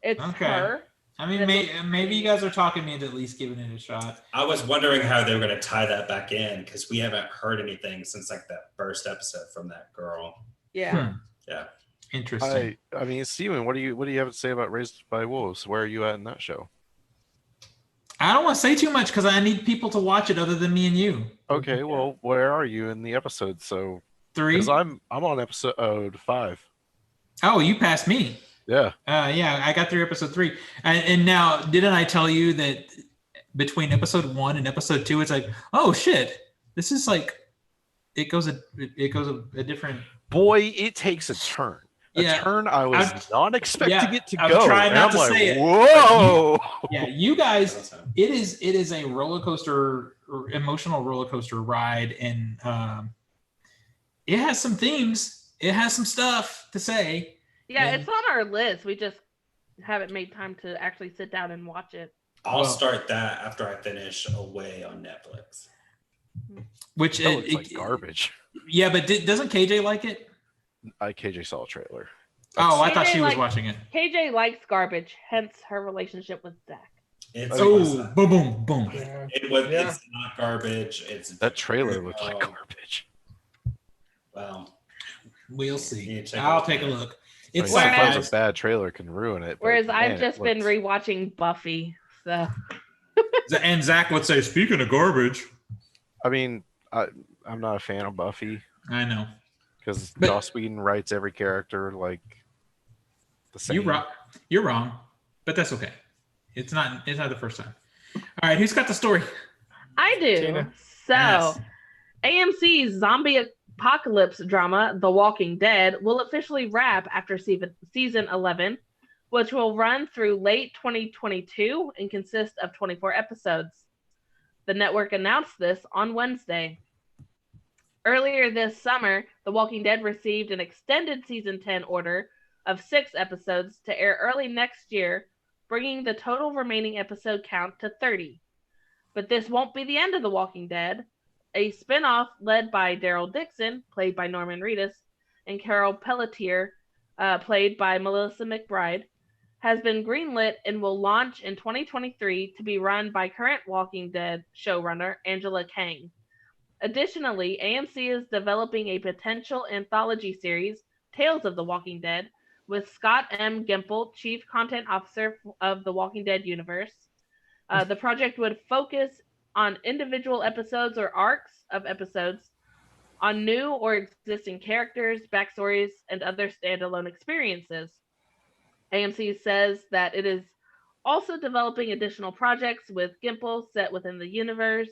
it's Okay. her. I mean, maybe you guys are talking me into at least giving it a shot. I was wondering how they were going to tie that back in because we haven't heard anything since like that first episode from that girl. Yeah. Yeah. Interesting. I mean, Steven, what do you have to say about Raised by Wolves? Where are you at in that show? I don't want to say too much because I need people to watch it other than me and you. Okay, well, where are you in the episode? So, 3. because I'm on episode 5. Oh, you passed me. Yeah. Yeah, I got through episode 3. And now, didn't I tell you that between episode 1 and episode 2, it's like, oh shit, this is like, it goes a different. Boy, it takes a turn. A turn I was not expecting it to I was go. trying And not I'm to like, say it, whoa. Yeah, you guys, it is a roller coaster, emotional roller coaster ride, and it has some themes. It has some stuff to say. Yeah, And- it's on our list. We just haven't made time to actually sit down and watch it. I'll Well- start that after I finish Away on Netflix. Which That looks like garbage. Yeah, but doesn't KJ like it? KJ saw a trailer. Oh, I thought KJ she was likes- watching it. KJ likes garbage, hence her relationship with Zach. It's Oh, boom, boom, boom. it's not garbage. It's That trailer looked like garbage. Well, We'll you see. need to check I'll it take a out. look. It's I mean, Whereas- sometimes a bad trailer can ruin it. but, Whereas man, I've it just been looks- rewatching Buffy. So and Zach would say, speaking of garbage. I mean, I'm not a fan of Buffy I know. because But- Joss Whedon writes every character like the same. You're wrong, but that's okay. It's not the first time. All right, who's got the story? I do. Tina. So Yes. AMC's zombie apocalypse drama, The Walking Dead, will officially wrap after season 11, which will run through late 2022 and consist of 24 episodes. The network announced this on Wednesday. Earlier this summer, The Walking Dead received an extended season 10 order of 6 episodes to air early next year, bringing the total remaining episode count to 30. But this won't be the end of The Walking Dead. A spin-off led by Daryl Dixon, played by Norman Reedus, and Carol Pelletier, played by Melissa McBride, has been greenlit and will launch in 2023 to be run by current Walking Dead showrunner Angela Kang. Additionally, AMC is developing a potential anthology series, Tales of the Walking Dead, with Scott M. Gimple, Chief Content Officer of the Walking Dead universe. The project would focus on individual episodes or arcs of episodes, on new or existing characters, backstories, and other standalone experiences. AMC says that it is also developing additional projects with Gimple set within the universe.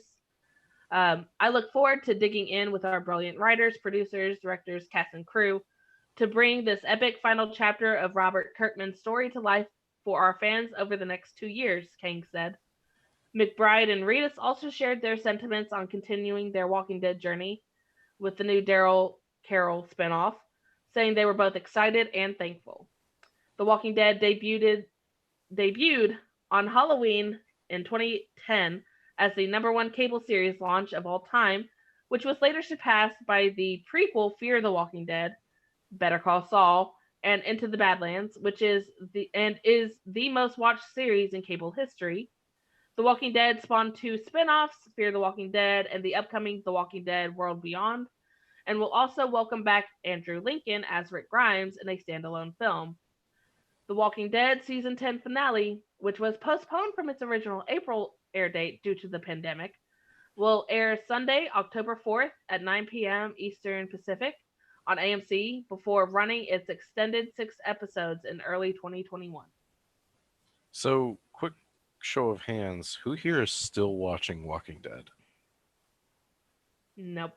I look forward to digging in with our brilliant writers, producers, directors, cast, and crew to bring this epic final chapter of Robert Kirkman's story to life for our fans over the next 2 years, Kang said. McBride and Reedus also shared their sentiments on continuing their Walking Dead journey with the new Daryl Carol spinoff, saying they were both excited and thankful. The Walking Dead debuted on Halloween in 2010 as the #1 cable series launch of all time, which was later surpassed by the prequel Fear the Walking Dead, Better Call Saul, and Into the Badlands, which is the most watched series in cable history. The Walking Dead spawned 2 spin-offs, Fear the Walking Dead and the upcoming The Walking Dead World Beyond, and will also welcome back Andrew Lincoln as Rick Grimes in a standalone film. The Walking Dead season 10 finale, which was postponed from its original April air date due to the pandemic, will air Sunday, October 4th at 9 p.m. Eastern Pacific on AMC before running its extended 6 episodes in early 2021. So, quick show of hands: who here is still watching Walking Dead? Nope.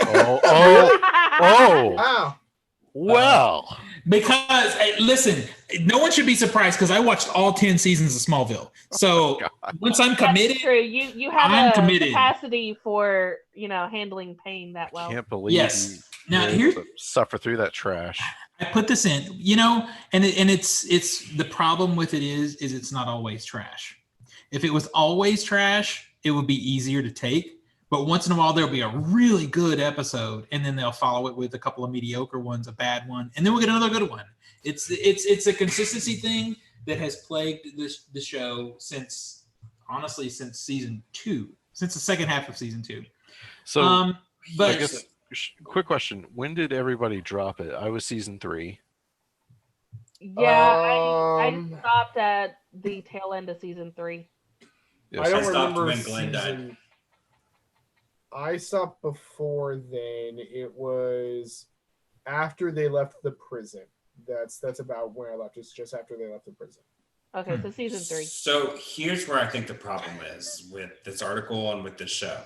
Oh! Wow. Well, Because listen, no one should be surprised because I watched all 10 seasons of Smallville. So once I'm committed, That's true. You have I'm a committed. capacity for handling pain that well. can't believe Yes. you Now were here's able to suffer through that trash. I put this in, and it's the problem with it is it's not always trash. If it was always trash, it would be easier to take. But once in a while, there'll be a really good episode, and then they'll follow it with a couple of mediocre ones, a bad one, and then we'll get another good one. It's a consistency thing that has plagued the show since season 2, since the second half of season 2. So, But I guess quick question: when did everybody drop it? I was season 3. Yeah, I stopped at the tail end of season 3. Yes. I don't stopped remember when Glenn died. season. I stopped before then. It was after they left the prison. That's about when I left. It's just after they left the prison. Okay, so season 3. So here's where I think the problem is with this article and with this show.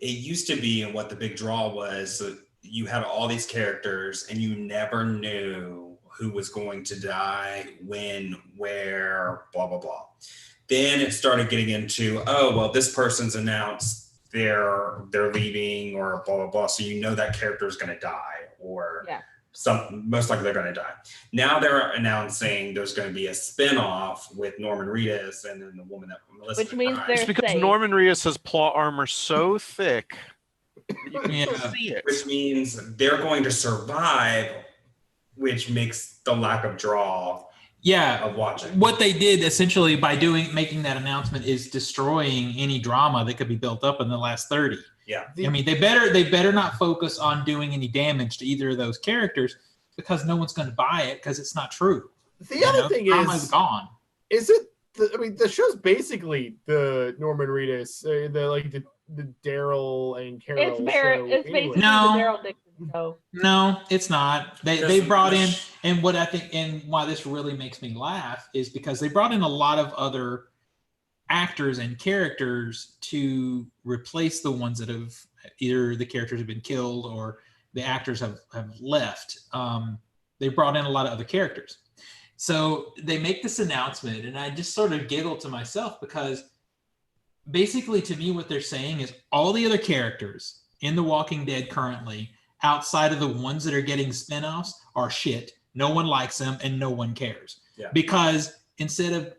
It used to be, and what the big draw was, that you had all these characters and you never knew who was going to die, when, where, blah, blah, blah. Then it started getting into, oh, well, this person's announced they're leaving, or blah, blah, blah. So that character is going to die, or most likely they're going to die. Now they're announcing there's going to be a spinoff with Norman Reedus and then the woman that Melissa. Which means McBride. they're It's because safe. Norman Reedus has plot armor so thick, you can Yeah. see it. Which means they're going to survive, which makes the lack of draw yeah, of watching. what they did essentially by making that announcement is destroying any drama that could be built up in the last 30. Yeah. I mean, they better not focus on doing any damage to either of those characters, because no one's going to buy it because it's not true. The other thing drama's is gone. Is it? The show's basically the Norman Reedus, the Daryl and Carol It's show. It's basically No. the Daryl Dixon show. No, it's not. They Doesn't brought in, much- and what I think, and why this really makes me laugh is because they brought in a lot of other actors and characters to replace the ones that have either the characters have been killed or the actors have left. They brought in a lot of other characters. So they make this announcement, and I just sort of giggle to myself because basically to me what they're saying is all the other characters in The Walking Dead currently, outside of the ones that are getting spinoffs, are shit. No one likes them and no one cares. Yeah. Because instead of,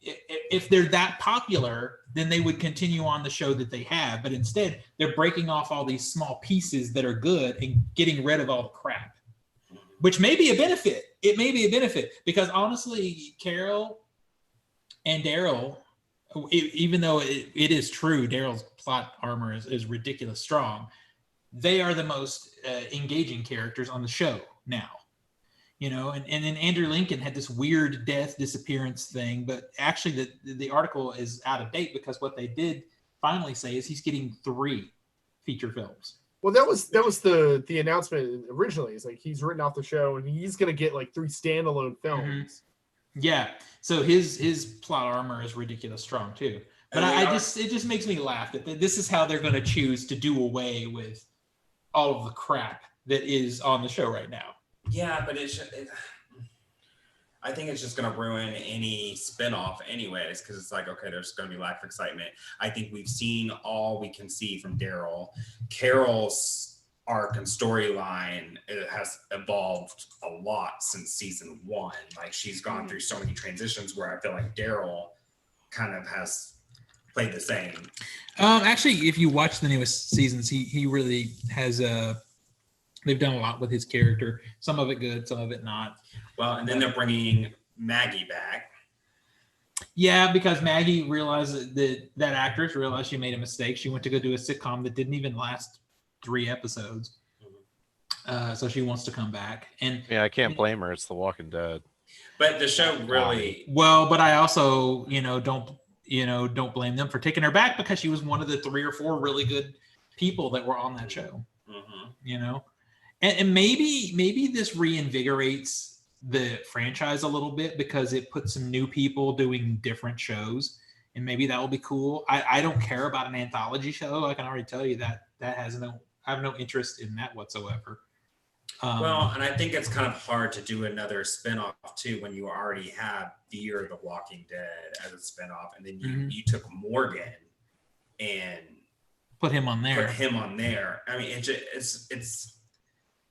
if they're that popular, then they would continue on the show that they have. But instead, they're breaking off all these small pieces that are good and getting rid of all the crap. Which may be a benefit. It may be a benefit because honestly, Carol and Daryl, even though it is true, Daryl's plot armor is ridiculous strong. They are the most engaging characters on the show now, and then Andrew Lincoln had this weird death disappearance thing, but actually the article is out of date because what they did finally say is he's getting 3 feature films. Well, that was the announcement originally. It's like he's written off the show and he's gonna get like 3 standalone films. Yeah. So his plot armor is ridiculous strong too. But it just makes me laugh that this is how they're going to choose to do away with all of the crap that is on the show right now. Yeah, but I think it's just going to ruin any spinoff anyways, because it's like, okay, there's going to be lack of excitement. I think we've seen all we can see from Daryl. Carol's arc and storyline, it has evolved a lot since season 1. Like she's gone through so many transitions where I feel like Daryl kind of has played the same. Actually, if you watch the newest seasons, he really has they've done a lot with his character. Some of it good, some of it not. Well, and then they're bringing Maggie back. Yeah, because Maggie realized that actress realized she made a mistake. She went to go do a sitcom that didn't even last 3 episodes. So she wants to come back. And yeah, I can't blame her. It's The Walking Dead. But the show really well, but I also, don't blame them for taking her back because she was one of the 3 or 4 really good people that were on that show. And maybe this reinvigorates the franchise a little bit because it puts some new people doing different shows, and maybe that will be cool. I don't care about an anthology show. I can already tell you that I have no interest in that whatsoever. Well, and I think it's kind of hard to do another spinoff too when you already have Fear the Walking Dead as a spinoff, and then you took Morgan and put him on there. I mean, it's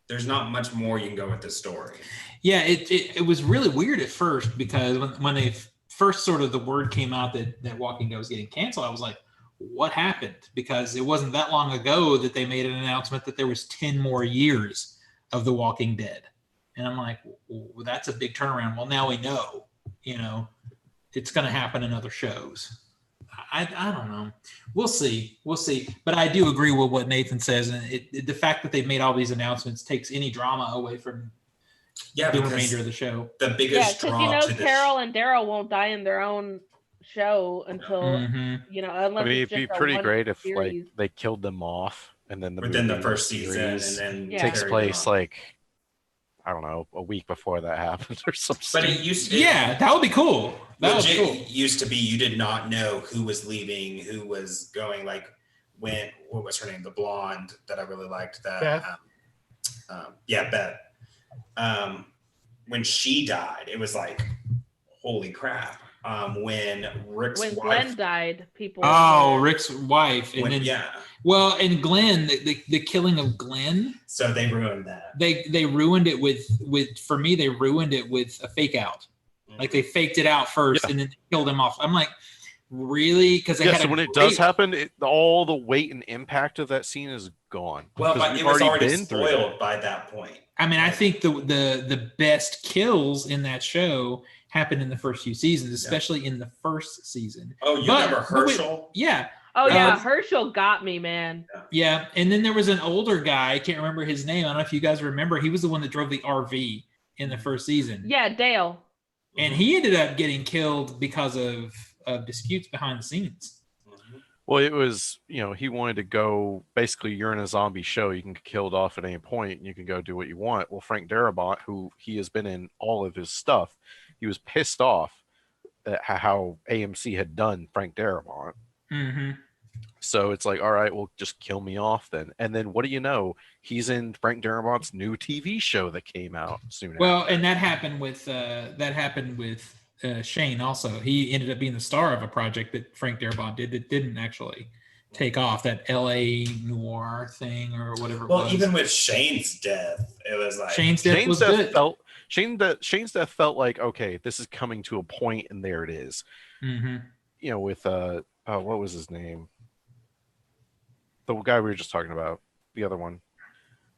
there's not much more you can go with this story. Yeah, it was really weird at first because when they first sort of the word came out that Walking Dead was getting canceled, I was like, what happened? Because it wasn't that long ago that they made an announcement that there was 10 more years of The Walking Dead. And I'm like, well, that's a big turnaround. Well, now we know, it's going to happen in other shows. I don't know. We'll see. But I do agree with what Nathan says. And the fact that they've made all these announcements takes any drama away from the remainder of the show. The biggest draw to Carol and Daryl won't die in their own show until, unless it'd be pretty great if series. they killed them off and then within the first season and then takes place I don't know, a week before that happens or something. But it used to, that would be cool. That would be cool. Used to be you did not know who was leaving, who was going. Like what was her name? The blonde that I really liked. That Beth. Beth. When she died, it was like, holy crap. When wife, Glenn died, people. Oh, Rick's wife, and Well, and Glenn, the killing of Glenn. So they ruined that. They ruined it with for me. They ruined it with a fake out. Like they faked it out first and then killed him off. I'm like, really? Because so when it does happen, all the weight and impact of that scene is gone. Well, but it was already spoiled by that point. I mean, I think the best kills in that show happened in the first few seasons, especially in the first season. Oh, you remember Herschel? Yeah. Oh yeah, Uh, Herschel got me, man. Yeah, and then there was an older guy. I can't remember his name. I don't know if you guys remember. He was the one that drove the RV in the first season. Yeah, Dale. And he ended up getting killed because of disputes behind the scenes. Well, it was, he wanted to go, basically, you're in a zombie show. You can get killed off at any point and you can go do what you want. Well, Frank Darabont, who he has been in all of his stuff, he was pissed off at how AMC had done Frank Darabont. Mm-hmm. So it's like, all right, well, just kill me off then. And then what do you know? He's in Frank Darabont's new TV show that came out soon Well, after. and that happened with Shane also. He ended up being the star of a project that Frank Darabont did that didn't actually take off, that LA noir thing or whatever it was. Well, even with Shane's death, it was like Shane's death was good. Shane's death felt like, okay, this is coming to a point, and there it is. Mm-hmm. With what was his name? The guy we were just talking about, the other one.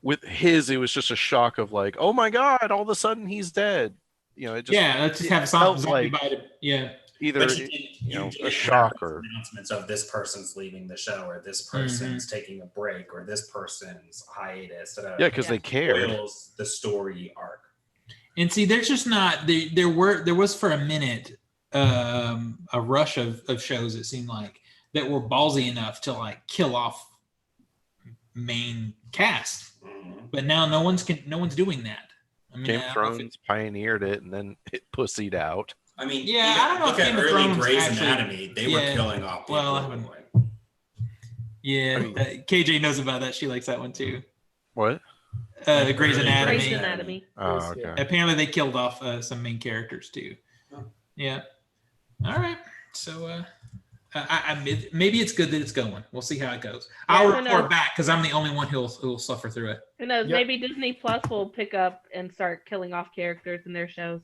With his, it was just a shock of like, oh my god, all of a sudden he's dead. Let's just have a zombie bite it. Yeah. Either a shock or announcements of this person's leaving the show, or this person's taking a break, or this person's hiatus. Yeah, because they cared. The story arc. And see, there's just not there was for a minute a rush of shows, it seemed like, that were ballsy enough to like kill off main cast. But now no one's doing that. I mean, Game of Thrones pioneered it, and then it pussied out. I mean, I don't know look if at Game of early Thrones Grey's actually, Anatomy. They were killing off people. Well, KJ knows about that. She likes that one too. What? Grey's Anatomy. Grey's Anatomy. Oh, okay. Apparently they killed off some main characters too. Yeah. All right. So maybe it's good that it's going. We'll see how it goes. I'll report back because I'm the only one who'll suffer through it. Who knows? Yep. Maybe Disney Plus will pick up and start killing off characters in their shows.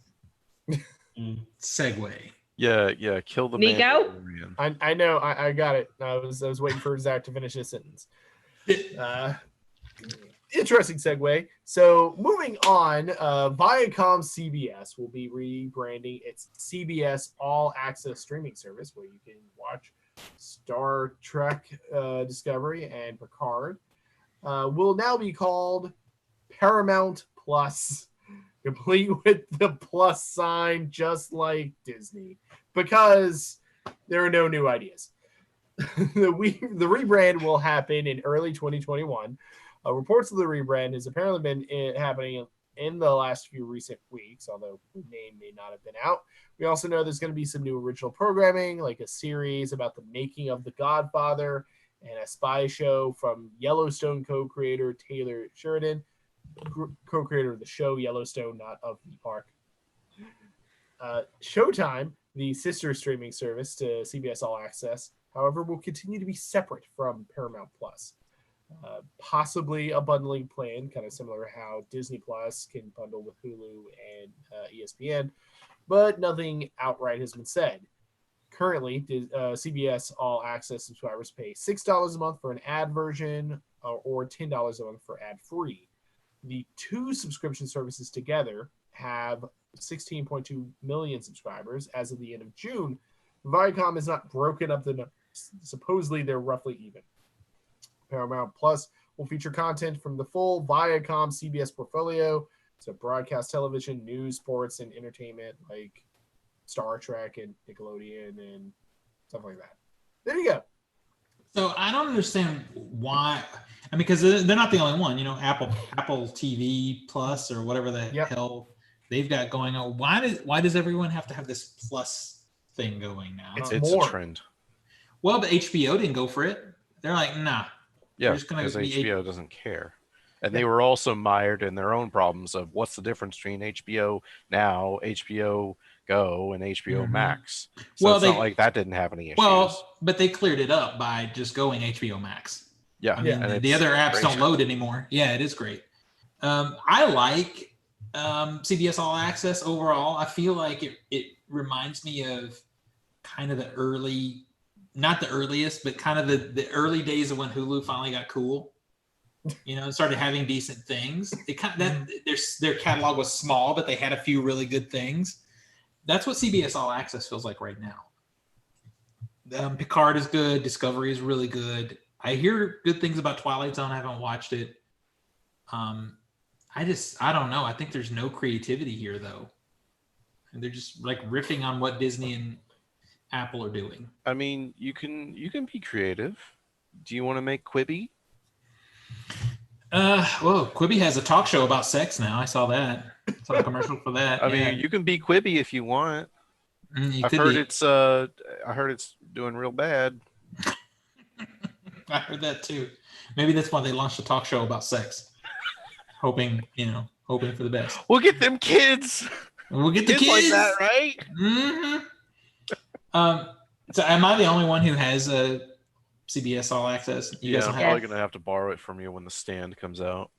Segue. Yeah. Kill the Nico. I know. I got it. I was waiting for Zach to finish his sentence. Interesting segue. So moving on, Viacom CBS will be rebranding its CBS All Access streaming service, where you can watch Star Trek Discovery and Picard. Will now be called Paramount Plus, complete with the plus sign, just like Disney, because there are no new ideas. The rebrand will happen in early 2021. Reports of the rebrand has apparently been happening in the last few recent weeks, although the name may not have been out. We also know there's going to be some new original programming, like a series about the making of The Godfather and a spy show from Yellowstone co-creator Taylor Sheridan, co-creator of the show Yellowstone, not of the park. Showtime, the sister streaming service to CBS All Access, however, will continue to be separate from Paramount Plus. Possibly a bundling plan, kind of similar to how Disney Plus can bundle with Hulu and ESPN, but nothing outright has been said. Currently, CBS All Access subscribers pay $6 a month for an ad version or $10 a month for ad-free. The two subscription services together have 16.2 million subscribers as of the end of June. Viacom has not broken up the numbers. Supposedly, they're roughly even. Paramount Plus will feature content from the full Viacom CBS portfolio, so broadcast television, news, sports, and entertainment like Star Trek and Nickelodeon and stuff like that. There you go. So I don't understand why. I mean, because they're not the only one. Apple TV Plus or whatever the hell they've got going on. Why does everyone have to have this plus thing going now? It's a trend. Well, but HBO didn't go for it. They're like, nah. Yeah, because HBO doesn't care. And they were also mired in their own problems of what's the difference between HBO Now, HBO Go, and HBO Max. So it's not like that didn't have any issues. Well, but they cleared it up by just going HBO Max. Yeah. I mean, the other apps don't load anymore. Yeah, it is great. I like CBS All Access overall. I feel like it reminds me of kind of the early... not the earliest, but kind of the early days of when Hulu finally got cool, started having decent things. It kind of, their catalog was small, but they had a few really good things. That's what CBS All Access feels like right now. Picard is good. Discovery is really good. I hear good things about Twilight Zone. I haven't watched it. I don't know. I think there's no creativity here though. And they're just like riffing on what Disney and Apple are doing. I mean, you can be creative. Do you want to make Quibi? Well, Quibi has a talk show about sex now. I saw that. I saw a commercial for that. I mean, you can be Quibi if you want. I've heard it's I heard it's doing real bad. I heard that too. Maybe that's why they launched a talk show about sex. hoping for the best. We'll get them kids. We'll get the kids like that, right? Mm-hmm. So am I the only one who has a CBS All Access? You guys I'm probably gonna have to borrow it from you when the stand comes out.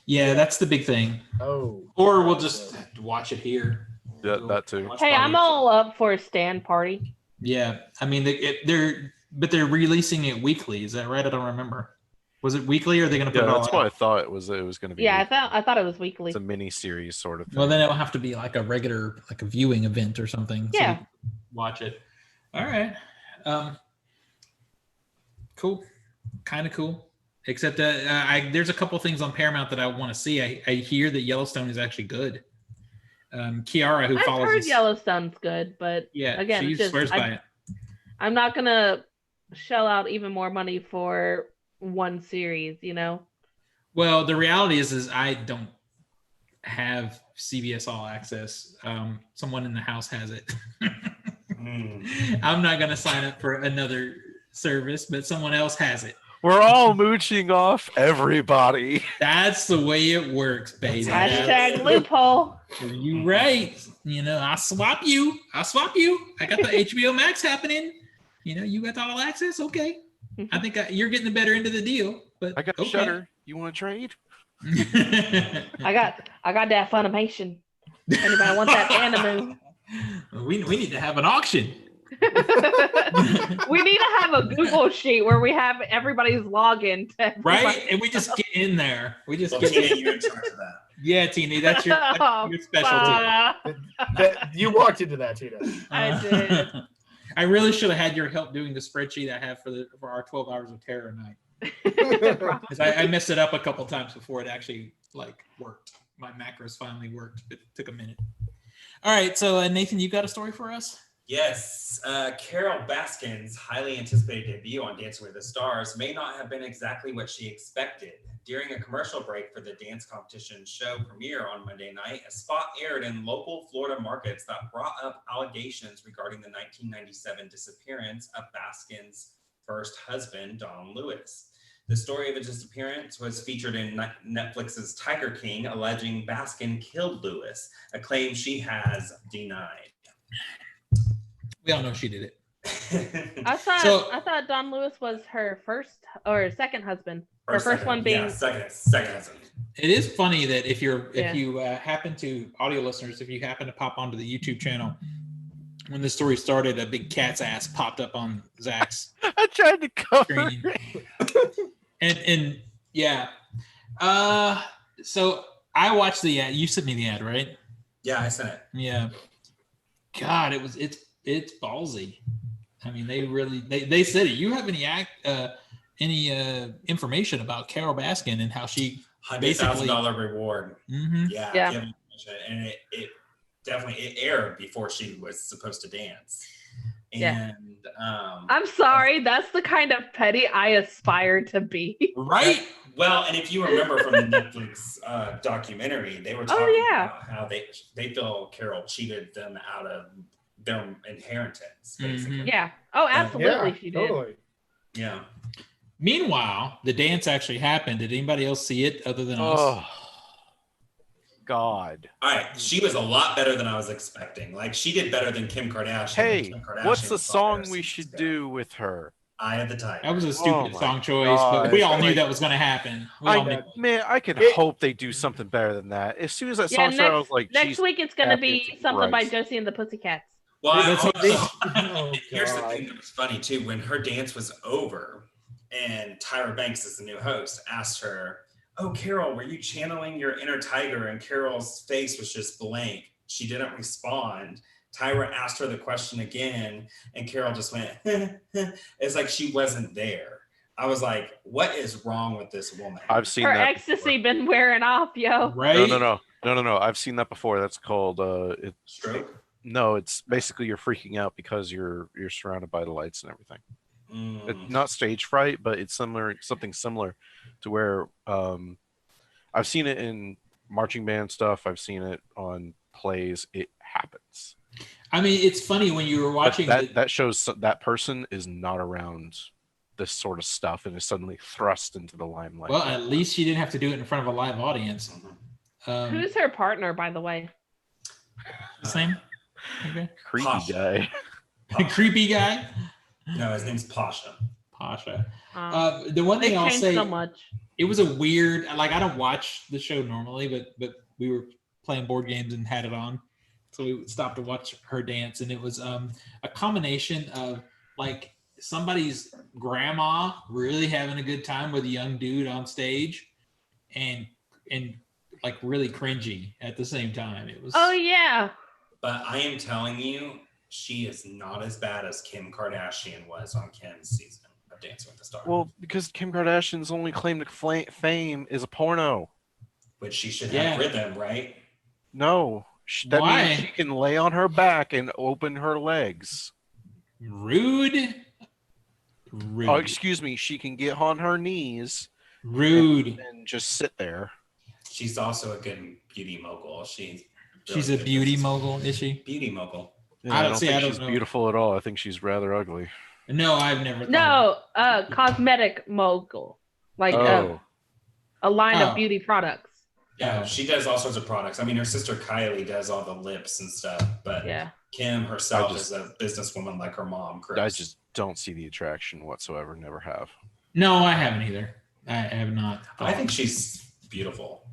Yeah, that's the big thing. Oh. Or we'll just watch it here. Yeah, that too. Hey, I'm all up for a stand party. Yeah, I mean they're releasing it weekly. Is that right? I don't remember. Was it weekly or are they going to put it all that's what I thought it was going to be. Yeah, I thought it was weekly. It's a mini series sort of thing. Well, then it'll have to be like a regular, like a viewing event or something. Yeah. So watch it. All right. Cool. Kind of cool. Except there's a couple things on Paramount that I want to see. I hear that Yellowstone is actually good. Kiara, who follows I've heard us, Yellowstone's good, but yeah, again, she swears by it. I'm not gonna shell out even more money for one series, Well, the reality is I don't have CBS All Access. Someone in the house has it. I'm not gonna sign up for another service, but someone else has it. We're all mooching off everybody. That's the way it works, baby. Hashtag loophole. You right. I'll swap you. I got the HBO Max happening. You got the All Access. Okay. I think you're getting the better end of the deal. But I got Shudder. You want to trade? I got that Funimation. Anybody want that anime? We need to have an auction. We need to have a Google sheet where we have everybody's login to right, and we just get in there. We just get. Tina, you're in charge of that. Yeah, Tina, that's your specialty. You walked into that, Tina. I did. I really should have had your help doing the spreadsheet I have for our 12 Hours of Terror night. Because I messed it up a couple times before it actually worked. My macros finally worked. It took a minute. All right, so Nathan, you got a story for us? Yes, Carol Baskin's highly anticipated debut on Dancing with the Stars may not have been exactly what she expected. During a commercial break for the dance competition show premiere on Monday night, a spot aired in local Florida markets that brought up allegations regarding the 1997 disappearance of Baskin's first husband, Don Lewis. The story of his disappearance was featured in Netflix's Tiger King, alleging Baskin killed Lewis, a claim she has denied. We all know she did it. I thought Don Lewis was her first or second husband. Her first one being second husband. It is funny that if you happen to, audio listeners, if you happen to pop onto the YouTube channel, when the story started, a big cat's ass popped up on Zach's. I tried to cover and yeah. So I watched the ad. You sent me the ad, right? Yeah, I sent it. Yeah. God, it's ballsy. I mean, they said it. You have any information about Carol Baskin and how she $100,000 reward? Mm-hmm. Yeah. And it definitely aired before she was supposed to dance. And I'm sorry, that's the kind of petty I aspire to be. Right. Well, and if you remember from the Netflix documentary, they were talking about how they feel Carol cheated them out of their inheritance, basically. Mm-hmm. Yeah. Oh, absolutely, she did. Totally. Yeah. Meanwhile, the dance actually happened. Did anybody else see it other than us? God. All right. She was a lot better than I was expecting. She did better than Kim Kardashian. Hey, Kim Kardashian what's the song we should do with her? Eye of the Tiger. That was a stupid song choice, but we all knew that was going to happen. I could hope they do something better than that. As soon as that song started, I was like, next week it's going to be something by Josie and the Pussycats. Well, here's the thing that was funny too. When her dance was over, and Tyra Banks, as the new host, asked her, "Oh, Carol, were you channeling your inner tiger?" And Carol's face was just blank. She didn't respond. Tyra asked her the question again, and Carol just went, it's like she wasn't there. I was like, what is wrong with this woman? I've seen Her that ecstasy before. been wearing off, yo. Right? No. I've seen that before. That's called Stroke? no, it's basically you're freaking out because you're surrounded by the lights and everything. Not stage fright, but it's something similar to where I've seen it in marching band stuff. I've seen it on plays. It happens. I mean, it's funny when you were watching that shows that person is not around this sort of stuff and is suddenly thrust into the limelight. Well, at least she didn't have to do it in front of a live audience. Who's her partner, by the way? Same. Okay. Creepy Pasha. guy. Creepy guy. No, his name's Pasha. Pasha. The one They thing I'll changed say, so much. it was a weird. Like, I don't watch the show normally, but we were playing board games and had it on, so we stopped to watch her dance, and it was a combination of like somebody's grandma really having a good time with a young dude on stage, and like really cringy at the same time. It was. Oh yeah. But I am telling you, she is not as bad as Kim Kardashian was on Kim's season of Dancing with the Stars. Well, because Kim Kardashian's only claim to fame is a porno. Which she should Yeah. have rhythm, right? No, that Why? means she can lay on her back and open her legs. Rude. Oh, excuse me. She can get on her knees Rude. and just sit there. She's also a good beauty mogul. She's a beauty mogul, is she? Beauty mogul. Yeah, I I don't don't see- think I don't she's know. beautiful at all. I think she's rather ugly. No, I've never. No, cosmetic mogul. Like Oh, a line Oh. of beauty products. Yeah, Oh. she does all sorts of products. I mean, her sister Kylie does all the lips and stuff, but Yeah. Kim herself I just- is a businesswoman like her mom, Chris. I just don't see the attraction whatsoever. Never have. No, I haven't either. I have not. I think she's beautiful.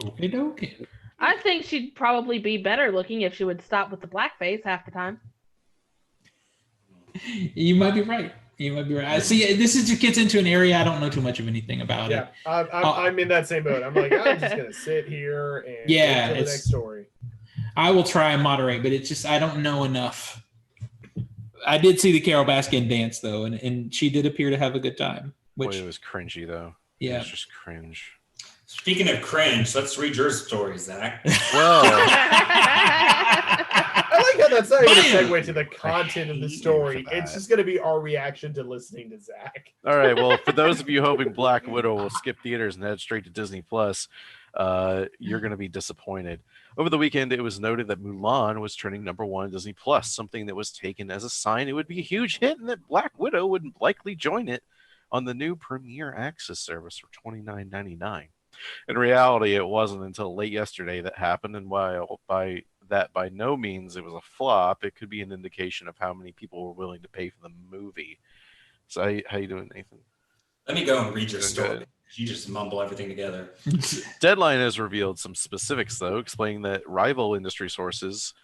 Okay, dokie. I think she'd probably be better looking if she would stop with the blackface half the time. You might be right. You might be right. I see. This is just gets into an area I don't know too much of anything about. Yeah, It. I'm in that same boat. I'm like, I'm just gonna sit here and Yeah, wait for the it's- next story. I will try and moderate, but it's just I don't know enough. I did see the Carol Baskin dance though, and she did appear to have a good time. Which Boy, it was cringy though. It yeah, was just cringe. Speaking of cringe, let's read your story, Zach. Well, I like how that's not even a Bam! segue to the content of the hate you story. for that. It's just gonna be our reaction to listening to Zach. all right. Well, for those of you hoping Black Widow will skip theaters and head straight to Disney Plus, you're going to be disappointed. Over the weekend, it was noted that Mulan was trending #1 on Disney Plus, something that was taken as a sign it would be a huge hit and that Black Widow would likely join it on the new Premier Access service for $29.99. In reality, it wasn't until late yesterday that happened, and while by no means it was a flop, it could be an indication of how many people were willing to pay for the movie. So how you doing, Nathan? Let me go and read your Doing story. good. You just mumble everything together. Deadline has revealed some specifics, though, explaining that rival industry sources,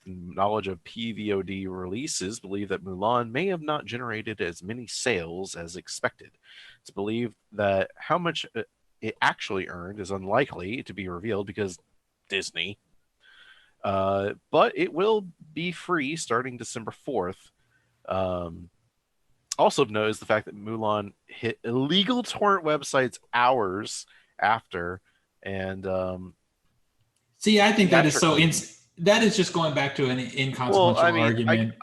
knowledge of PVOD releases, believe that Mulan may have not generated as many sales as expected. It's believed that how much it actually earned is unlikely to be revealed because Disney. But it will be free starting December 4th. Also of note is the fact that Mulan hit illegal torrent websites hours after, and see, I think that is so. Theatrically. That is just going back to an inconsequential argument.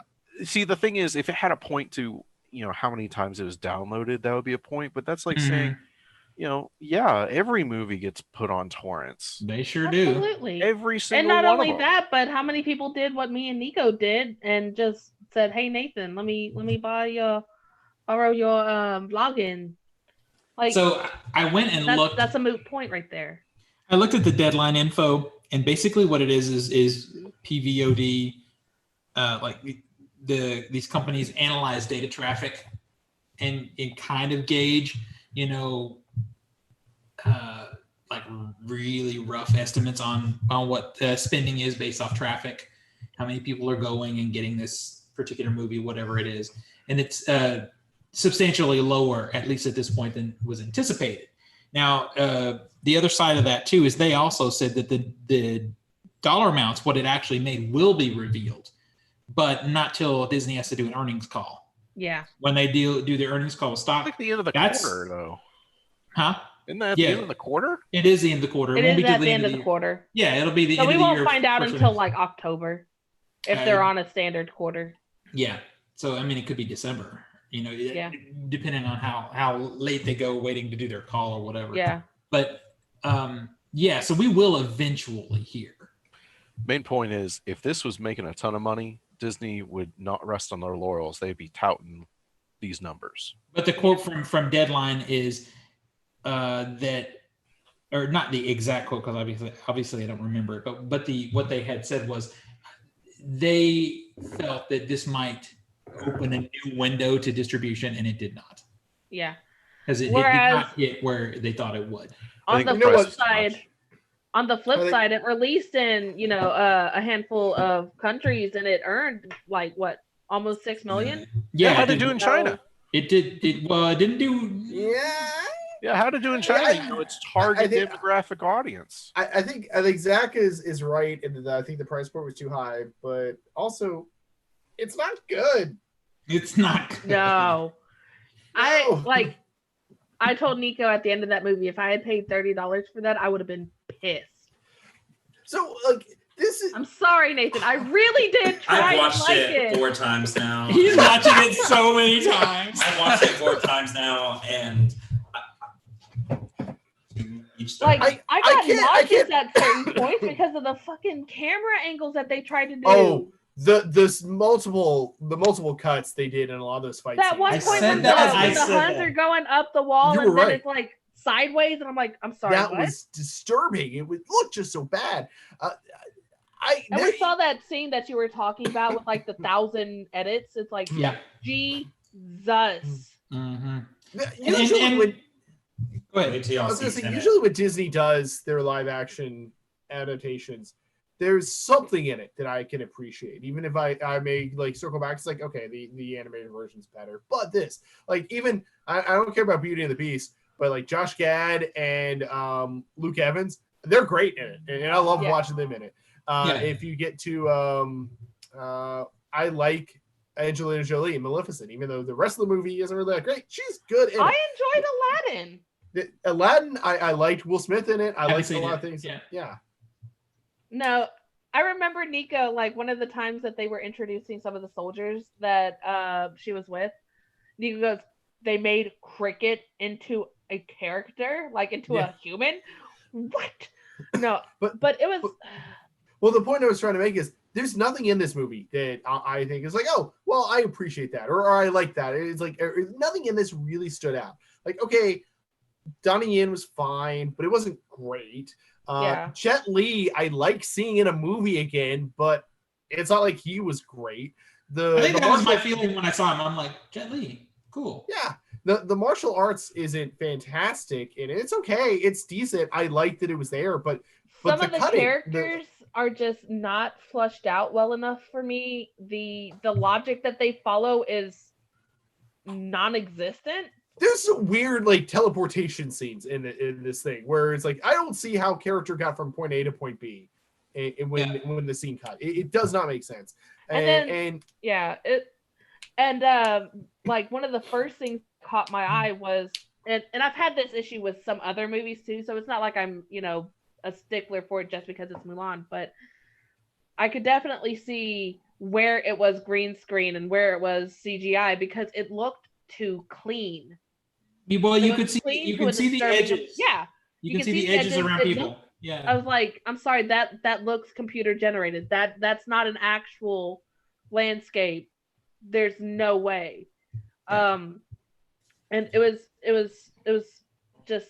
see, the thing is, if it had a point to, how many times it was downloaded, that would be a point. But that's like Mhm. saying, yeah, every movie gets put on torrents. They sure do. Absolutely. Every And single not one only of them. that, but how many people did what me and Nico did and just said, "Hey Nathan, let me borrow your login." Like So I went and looked. that's a moot point right there. I looked at the deadline info, and basically what it is PVOD. Like these companies analyze data traffic and kind of gauge, like really rough estimates on what spending is based off traffic, how many people are going and getting this particular movie, whatever it is, and it's substantially lower, at least at this point, than was anticipated. Now, the other side of that too is they also said that the dollar amounts, what it actually made, will be revealed, but not till Disney has to do an earnings call. Yeah. When they do their earnings call with stock. Like the end of the quarter, though. Huh? Isn't that at the end of the quarter? It is the end of the quarter. It won't is be till at the end of the year. quarter. Yeah, it'll be the So end we of the year. won't find out until like October if they're on a standard quarter. Yeah. So I mean, it could be December. You know, Yeah. depending on how late they go waiting to do their call or whatever. Yeah. But yeah, so we will eventually hear. Main point is, if this was making a ton of money, Disney would not rest on their laurels. They'd be touting these numbers. But the quote from Deadline is that, or not the exact quote, because obviously I don't remember it, but what they had said was they felt that this might open a new window to distribution, and it did not. Yeah. Because it did not hit where they thought it would. On the flip side, it released in a handful of countries, and it earned like what, almost 6 million. Yeah, how'd it do in China? It didn't do. Yeah, how'd it do in China? It's target demographic audience. I think Zach is right in that I think the price point was too high, but also it's not good. It's not good. No. I told Nico at the end of that movie, if I had paid $30 for that, I would have been pissed. So like this is. I'm sorry, Nathan. I really did try I've watched to like it 4 times now. He's watching it so many times. I've watched it 4 times now, and I got nauseous at certain points because of the fucking camera angles that they tried to do. Oh, the multiple cuts they did in a lot of those fights. That one point when the Huns are going up the wall and then it's like sideways, and I'm like, I'm sorry. That was disturbing. It would look just so bad. We saw that scene that you were talking about with like the 1,000 edits. It's like, Jesus. Mm-hmm. Usually when Disney does their live action adaptations, there's something in it that I can appreciate. Even if I may like circle back, it's like, okay, the animated version's better. But this, like, even I don't care about Beauty and the Beast, but like Josh Gad and Luke Evans, they're great in it. And I love watching them in it. If you get to I like Angelina Jolie in Maleficent, even though the rest of the movie isn't really that great. She's good in it. I enjoyed Aladdin. I liked Will Smith in it. I liked a lot of things. Yeah. No, I remember Nico, like one of the times that they were introducing some of the soldiers that she was with, Nico goes, they made Cricket into a character, like into a human. What? No, but it was. Well, the point I was trying to make is there's nothing in this movie that I think is like, oh, well, I appreciate that, or I like that. It's like nothing in this really stood out. Like, okay, Donnie Yen was fine, but it wasn't great. Jet Li, I like seeing in a movie again, but it's not like he was great. I think that was my feeling when I saw him. I'm like, Jet Li, cool. Yeah. The martial arts isn't fantastic, and it's okay. It's decent. I like that it was there, but some of the characters are just not flushed out well enough for me. The logic that they follow is non-existent. There's some weird like teleportation scenes in this thing where it's like I don't see how character got from point A to point B, when the scene cut. It does not make sense. And like one of the first things that caught my eye was, and I've had this issue with some other movies too, so it's not like I'm a stickler for it just because it's Mulan, but I could definitely see where it was green screen and where it was CGI because it looked too clean. Well, you could see the edges. Yeah, you can see the edges around people. Yeah, I was like, I'm sorry, that looks computer generated. That's not an actual landscape. There's no way. And it was just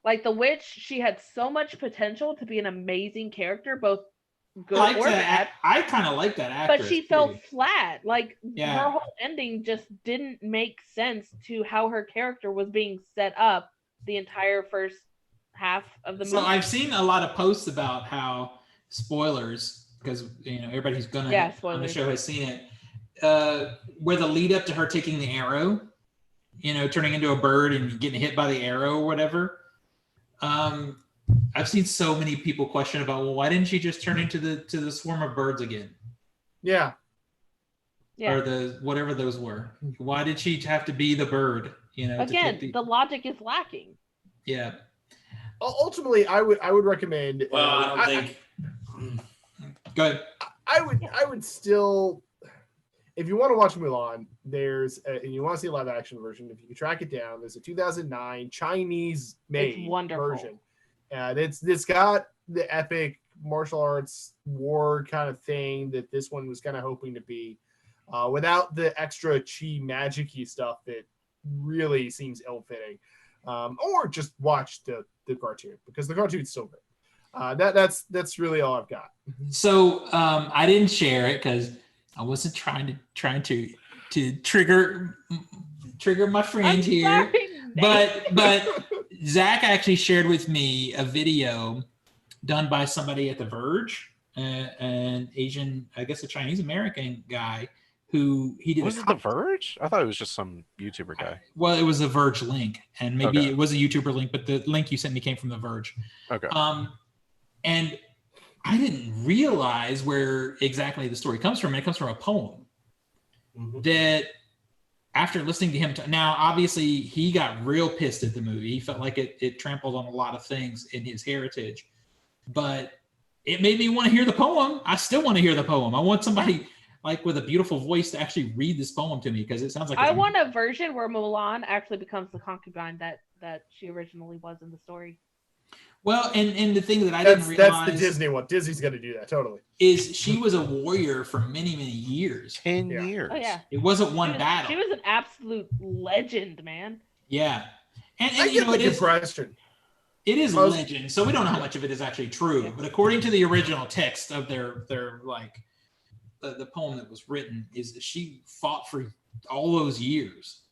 like the witch. She had so much potential to be an amazing character, both good or bad. I kind of like that actress, but she fell flat. Like her whole ending just didn't make sense to how her character was being set up the entire first half of the movie. So I've seen a lot of posts about how spoilers, because everybody who's gonna on the show has seen it, where the lead up to her taking the arrow, turning into a bird and getting hit by the arrow or whatever. I've seen so many people question about, well, why didn't she just turn into the swarm of birds again? Yeah. Yeah. Or the whatever those were. Why did she have to be the bird? You know, Again, the logic is lacking. Yeah. Ultimately, I would recommend. Well, I don't think. Go ahead. I would still, if you want to watch Mulan, and you want to see a live action version, if you can track it down, there's a 2009 Chinese made version, and it's got the epic martial arts war kind of thing that this one was kind of hoping to be, without the extra chi magic-y stuff that really seems ill-fitting. Or just watch the cartoon, because the cartoon's still good. That's really all I've got. So I didn't share it because I wasn't trying to trigger my friend here. But Zach actually shared with me a video done by somebody at The Verge, an Asian, I guess a Chinese American guy who he did. Was it The Verge? I thought it was just some YouTuber guy. Well, it was a Verge link, and maybe Okay. it was a YouTuber link, but the link you sent me came from The Verge. Okay. And I didn't realize where exactly the story comes from. It comes from a poem that, after listening to him, now obviously he got real pissed at the movie. He felt like it trampled on a lot of things in his heritage, but it made me want to hear the poem. I still want to hear the poem. I want somebody like with a beautiful voice to actually read this poem to me, because it sounds like I want a version where Mulan actually becomes the concubine that she originally was in the story. Well, and the thing that I didn't realize, that's the Disney one. Disney's going to do that totally. Is she was a warrior for many years. 10 years. Oh yeah. It wasn't one battle. She was an absolute legend, man. Yeah, and I you get know the impression. It is legend, so we don't know how much of it is actually true. But according to the original text of their like the poem that was written, is that she fought for all those years.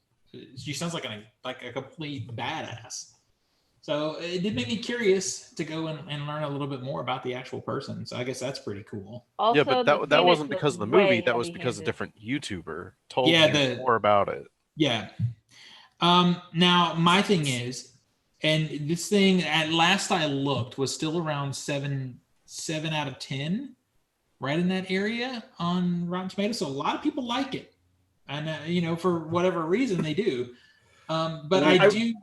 She sounds like a complete badass. So it did make me curious to go and learn a little bit more about the actual person. So I guess that's pretty cool. Also, Yeah, but that wasn't because of the movie. way That was because a heavy-handed. different YouTuber told you more about it. Yeah. Now my thing is, and this thing at last I looked was still around 7 out of 10, right in that area on Rotten Tomatoes. So a lot of people like it, and for whatever reason they do. But I do.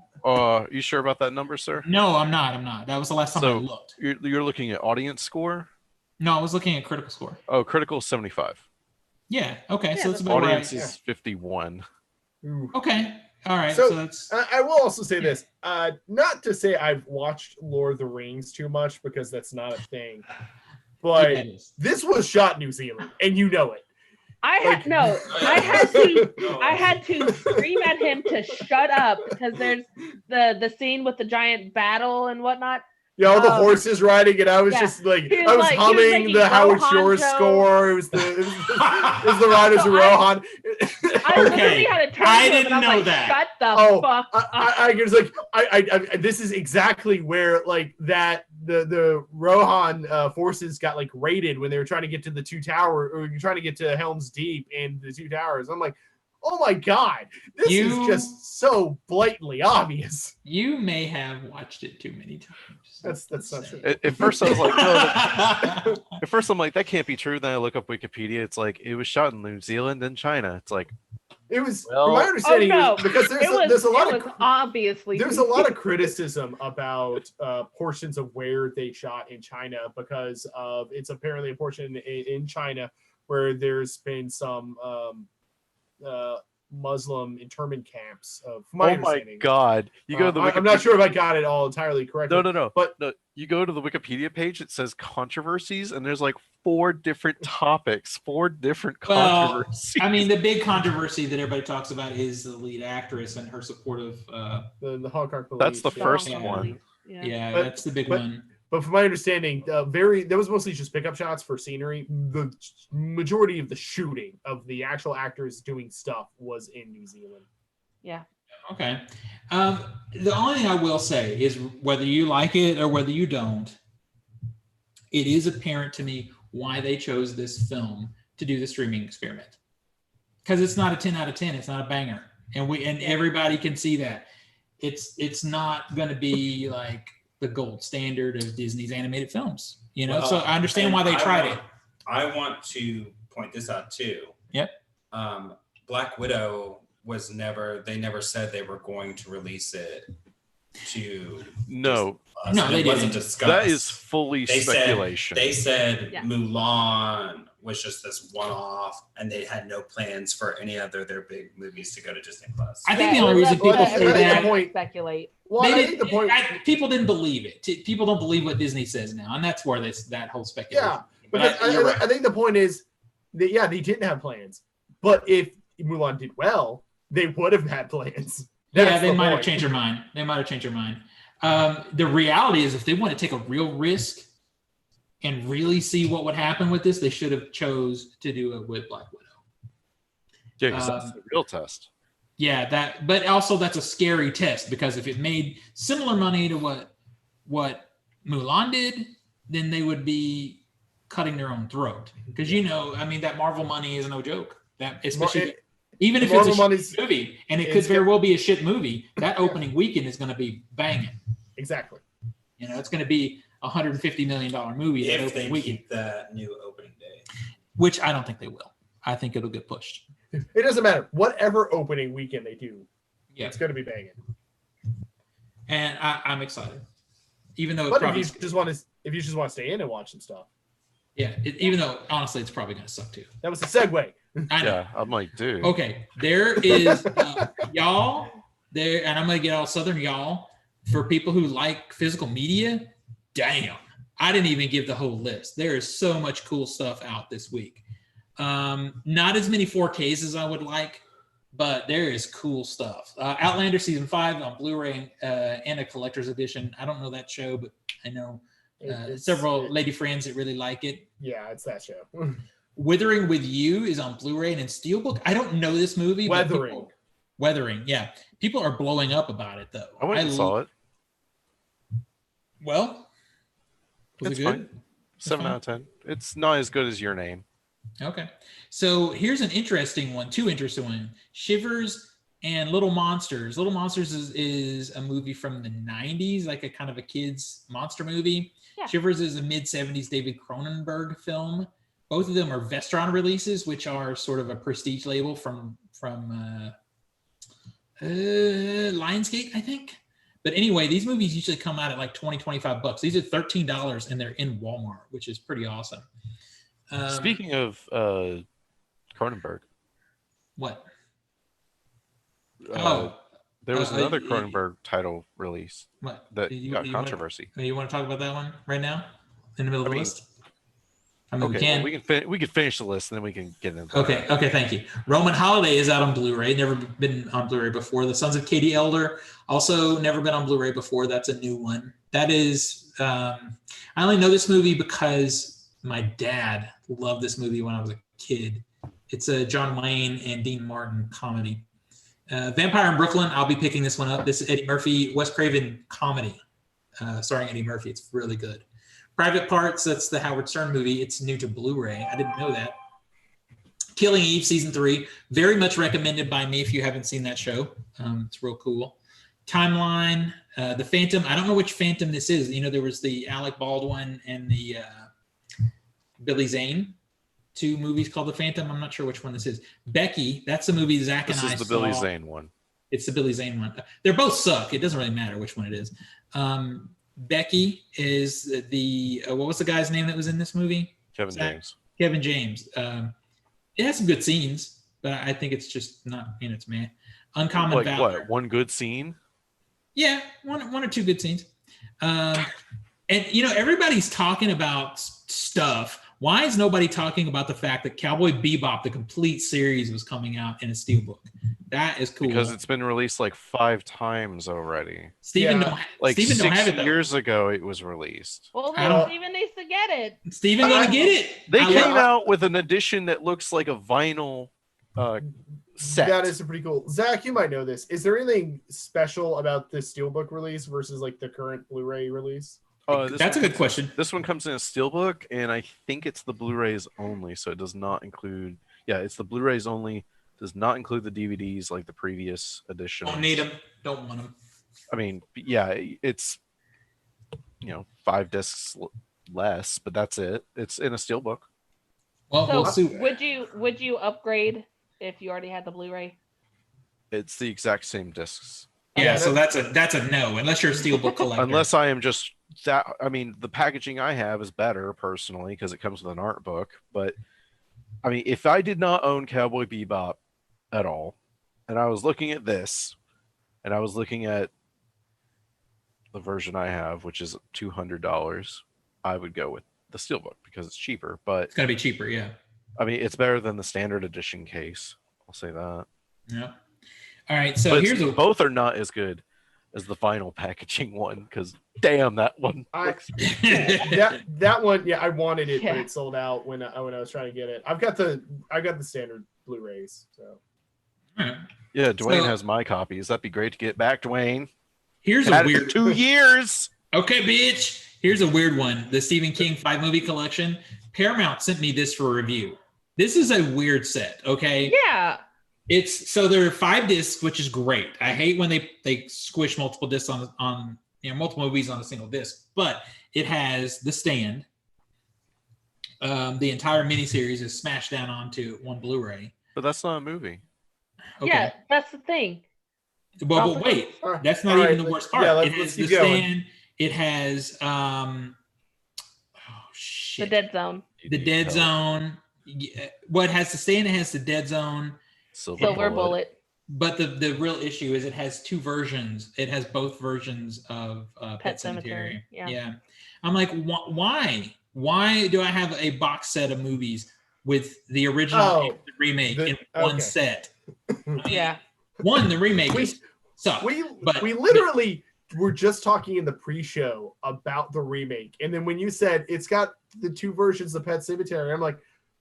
You sure about that number, sir? No, I'm not. That was the last time I looked. You're looking at audience score? No, I was looking at critical score. Oh, critical 75. Yeah. Okay. Yeah, So it's about Audience right. is 51. Ooh. Okay. All right. So, So that's. I will also say this, not to say I've watched Lord of the Rings too much, because that's not a thing, but Yeah, it is. this was shot in New Zealand, and you know it. I had to scream at him to shut up, because there's the scene with the giant battle and whatnot. Yeah, all the horses riding, and I was yeah. just like, He was I was like- he was humming making the Howard Rohan Shore jokes. score. It was the Riders So of Rohan. I literally had to turn I to him didn't and I was know like, that. shut the Oh, fuck up. I was like, I this is exactly where like that the Rohan forces got like raided when they were trying to get to the two tower, or trying to get to Helm's Deep and the two towers. I'm like, oh my god, this is just so blatantly obvious. You may have watched it too many times. That's not true. At first, I was like, no. At first, I'm like, that can't be true. Then I look up Wikipedia. It's like it was shot in New Zealand and China. It's like, It was, Well- from my understanding, no. because there's a lot of obviously there's a lot of criticism about portions of where they shot in China, because of it's apparently a portion in China where there's been some Muslim internment camps. From my oh my understanding, god! You go to the I'm not sure if I got it all entirely correct. No. But No, you go to the Wikipedia page. It says controversies, and there's like 4 different topics, 4 different Well, controversies. I mean, the big controversy that everybody talks about is the lead actress and her support of. the Hong Kong police. That's the The first Hong Kong one. police, Yeah. Yeah, But- that's the big but- one. But from my understanding, that was mostly just pickup shots for scenery. The majority of the shooting of the actual actors doing stuff was in New Zealand. Yeah. Okay. The only thing I will say is, whether you like it or whether you don't, it is apparent to me why they chose this film to do the streaming experiment. Because it's not a 10 out of 10. It's not a banger, and everybody can see that. It's not going to be like the gold standard of Disney's animated films. Well, so I understand and why they tried it. I want to point this out too. Yep. Black Widow was they never said they were going to release it to No, No, they wasn't didn't. discussed. that is fully speculation. They said Yeah. Mulan was just this one-off, and they had no plans for any other their big movies to go to Disney Plus. I think the only reason people say that speculate. Well, I think the point. people didn't believe it. People don't believe what Disney says now, and that's where that whole speculation. Yeah, but you're right. I think the point is that they didn't have plans. But if Mulan did well, they would have had plans. Yeah, they might have changed their mind. The reality is, if they want to take a real risk and really see what would happen with this, they should have chose to do it with Black Widow. Yeah, because that's the real test. Yeah, but also that's a scary test, because if it made similar money to what Mulan did, then they would be cutting their own throat. Because that Marvel money is no joke. That especially even if it's a shit movie, and it could very well be a shit movie, that opening weekend is going to be banging. Exactly. It's going to be $150 million movie that If they opening weekend, keep that new opening day, which I don't think they will. I think it'll get pushed. It doesn't matter. Whatever opening weekend they do, it's going to be banging. And I'm excited, even though But if you just want to stay in and watch some stuff. Yeah, even though honestly it's probably going to suck too. That was a segue. I know. Yeah, I'm like, dude. Okay, there is y'all there, and I'm going to get all Southern y'all. For people who like physical media, damn, I didn't even give the whole list. There is so much cool stuff out this week. Not as many 4Ks as I would like, but there is cool stuff. Outlander season 5 on Blu-ray and a collector's edition. I don't know that show, but I know several lady friends that really like it. Yeah, it's that show. Withering with You is on Blu-ray and in Steelbook. I don't know this movie. Weathering, yeah. People are blowing up about it, though. I went and saw it. Well, was It's it good? fine. 7 out of 10. It's not as good as Your Name. Okay. So here's an interesting one, two interesting ones. Shivers and Little Monsters. Little Monsters is a movie from the 90s, like a kind of a kid's monster movie. Yeah. Shivers is a mid-70s David Cronenberg film. Both of them are Vestron releases, which are sort of a prestige label from Lionsgate, I think. But anyway, these movies usually come out at like $20-25. These are $13 and they're in Walmart, which is pretty awesome. Speaking of Cronenberg, what? there was another Cronenberg title release What? that got controversy. You want to talk about that one right now? In the middle of the list? Okay, we can. well, we can finish the list and then we can get into Okay, thank you. Roman Holiday is out on Blu-ray. Never been on Blu-ray before. The Sons of Katie Elder, also never been on Blu-ray before. That's a new one. That is, I only know this movie because my dad loved this movie when I was a kid. It's a John Wayne and Dean Martin comedy. Vampire in Brooklyn, I'll be picking this one up. This is Eddie Murphy, Wes Craven comedy, starring Eddie Murphy. It's really good. Private Parts, that's the Howard Stern movie. It's new to Blu-ray. I didn't know that. Killing Eve season 3, very much recommended by me if you haven't seen that show. It's real cool. Timeline, The Phantom. I don't know which Phantom this is. There was the Alec Baldwin and the Billy Zane, two movies called The Phantom. I'm not sure which one this is. Becky, that's the movie Zach and I saw. This is the Billy Zane one. It's the Billy Zane one. They're both suck. It doesn't really matter which one it is. Becky is the what was the guy's name that was in this movie? Kevin James. Kevin James. It has some good scenes, but I think it's just not. It's meh. Uncommon Valor. What? One good scene? Yeah, one or two good scenes. And everybody's talking about stuff. Why is nobody talking about the fact that Cowboy Bebop, the complete series, was coming out in a steelbook? That is cool. Because it's been released like 5 times already. Steven don't have it. 6 years ago, it was released. Well, then Steven needs to get it. Steven gonna get it. They came out with an edition that looks like a vinyl set. That is pretty cool. Zach, you might know this. Is there anything special about this steelbook release versus like the current Blu-ray release? That's a good question. This one comes in a steelbook, and I think it's the Blu-rays only, so it does not include. Yeah, it's the Blu-rays only. Does not include the DVDs like the previous edition. Don't need them. Don't want them. I mean, yeah, it's 5 discs less, but that's it. It's in a steelbook. Well, So we'll see. would you upgrade if you already had the Blu-ray? It's the exact same discs. Yeah, Yeah, so that's a no, unless you're a steelbook collector. Unless I am just that. I mean, the packaging I have is better personally because it comes with an art book. But I mean, if I did not own Cowboy Bebop at all, and I was looking at this, and I was looking at the version I have, which is $200, I would go with the steelbook because it's cheaper. But It's gonna be cheaper, yeah. I mean, it's better than the standard edition case. I'll say that. Yeah. All right, so But here's a both are not as good as the final packaging one because damn, that one looks that one, yeah, I wanted it, but Yeah. it sold out when I was trying to get it. I got the standard Blu-rays. So Yeah, Dwayne So- has my copies. That'd be great to get back, Dwayne. here's a Had it for weird 2 years. Okay, bitch. Here's a weird one. The Stephen King 5-movie collection. Paramount sent me this for review. This is a weird set, okay? Yeah. It's so there are 5 discs, which is great. I hate when they squish multiple discs on multiple movies on a single disc, but it has The Stand. The entire miniseries is smashed down onto one Blu-ray. But that's not a movie. Okay. Yeah, that's the thing. But wait, all right. that's not All even right, the worst part. yeah, It let's has The keep going. Stand. It has oh The shit. Dead Zone. The Dead Zone. Yeah, what has The Stand? It has The Dead Zone. Silver Bullet. But the real issue is it has 2 versions. It has both versions of Pet Sematary. Yeah. I'm like, why? Why do I have a box set of movies with the original and the remake in one okay. set? I mean, Yeah. One, the remake We- sucked. we But- literally were just talking in the pre-show about the remake, and then when you said it's got the 2 versions of Pet Sematary, I'm like,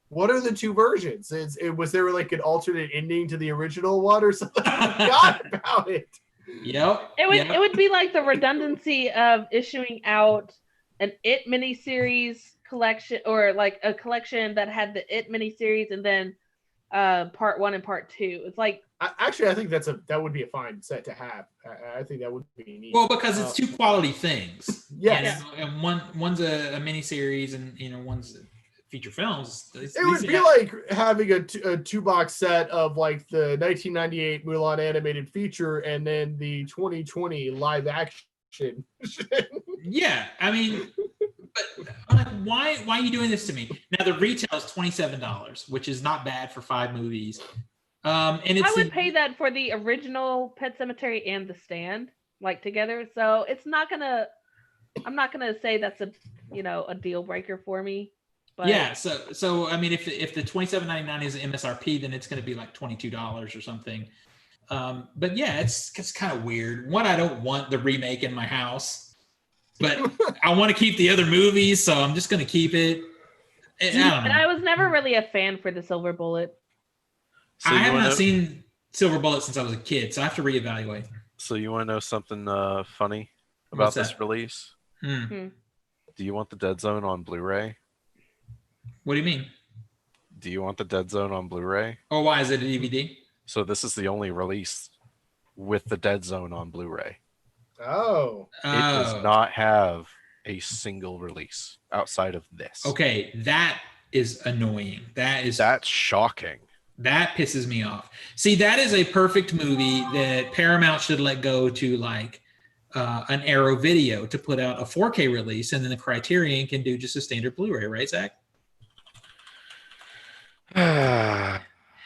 what are the 2 versions? Was there like an alternate ending to the original one or something? I forgot about it. Yep. It would be like the redundancy of issuing out an It miniseries collection, or like a collection that had the It miniseries and then part 1 and part 2. It's like, Actually, I think that would be a fine set to have. I think that would be neat. Well, because it's 2 quality things. Yes. And one's a miniseries, and one's feature films. It would be like having a 2-box set of like the 1998 Mulan animated feature and then the 2020 live action. Yeah, I mean, but I'm like, why are you doing this to me? Now the retail is $27, which is not bad for 5 movies. And it's I would pay that for the original Pet Sematary and The Stand, like together. So I'm not gonna say that's a deal breaker for me. But yeah, so I mean, if the $27.99 is MSRP, then it's going to be like $22 or something. But yeah, it's kind of weird. One, I don't want the remake in my house, but I want to keep the other movies, so I'm just going to keep it. I don't know. And I was never really a fan for the Silver Bullet. So I have not seen Silver Bullet since I was a kid, so I have to reevaluate. So you want to know something funny about What's this that? release? Hmm. Do you want the Dead Zone on Blu-ray? What do you mean? Do you want the Dead Zone on Blu-ray? Oh, why is it a DVD? So this is the only release with the Dead Zone on Blu-ray. Oh. It does not have a single release outside of this. Okay, that is annoying. That's shocking. That pisses me off. See, that is a perfect movie that Paramount should let go to like an Arrow Video to put out a 4K release, and then the Criterion can do just a standard Blu-ray, right, Zach?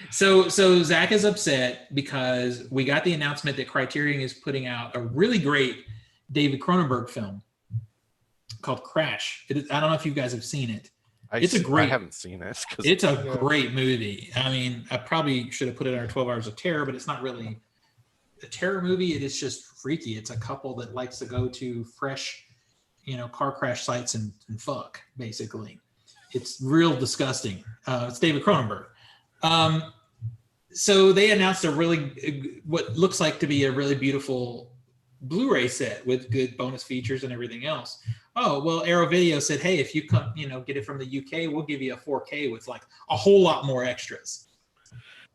So Zach is upset because we got the announcement that Criterion is putting out a really great David Cronenberg film called Crash. I don't know if you guys have seen it. I haven't seen it. It's a great movie. I mean, I probably should have put it on our 12 Hours of Terror, but it's not really a terror movie. It is just freaky. It's a couple that likes to go to fresh, car crash sites and fuck, basically. It's real disgusting. It's David Cronenberg. So they announced what looks like to be a really beautiful Blu-ray set with good bonus features and everything else. Oh, well, Arrow Video said, hey, if you come, get it from the UK, we'll give you a 4K with like a whole lot more extras.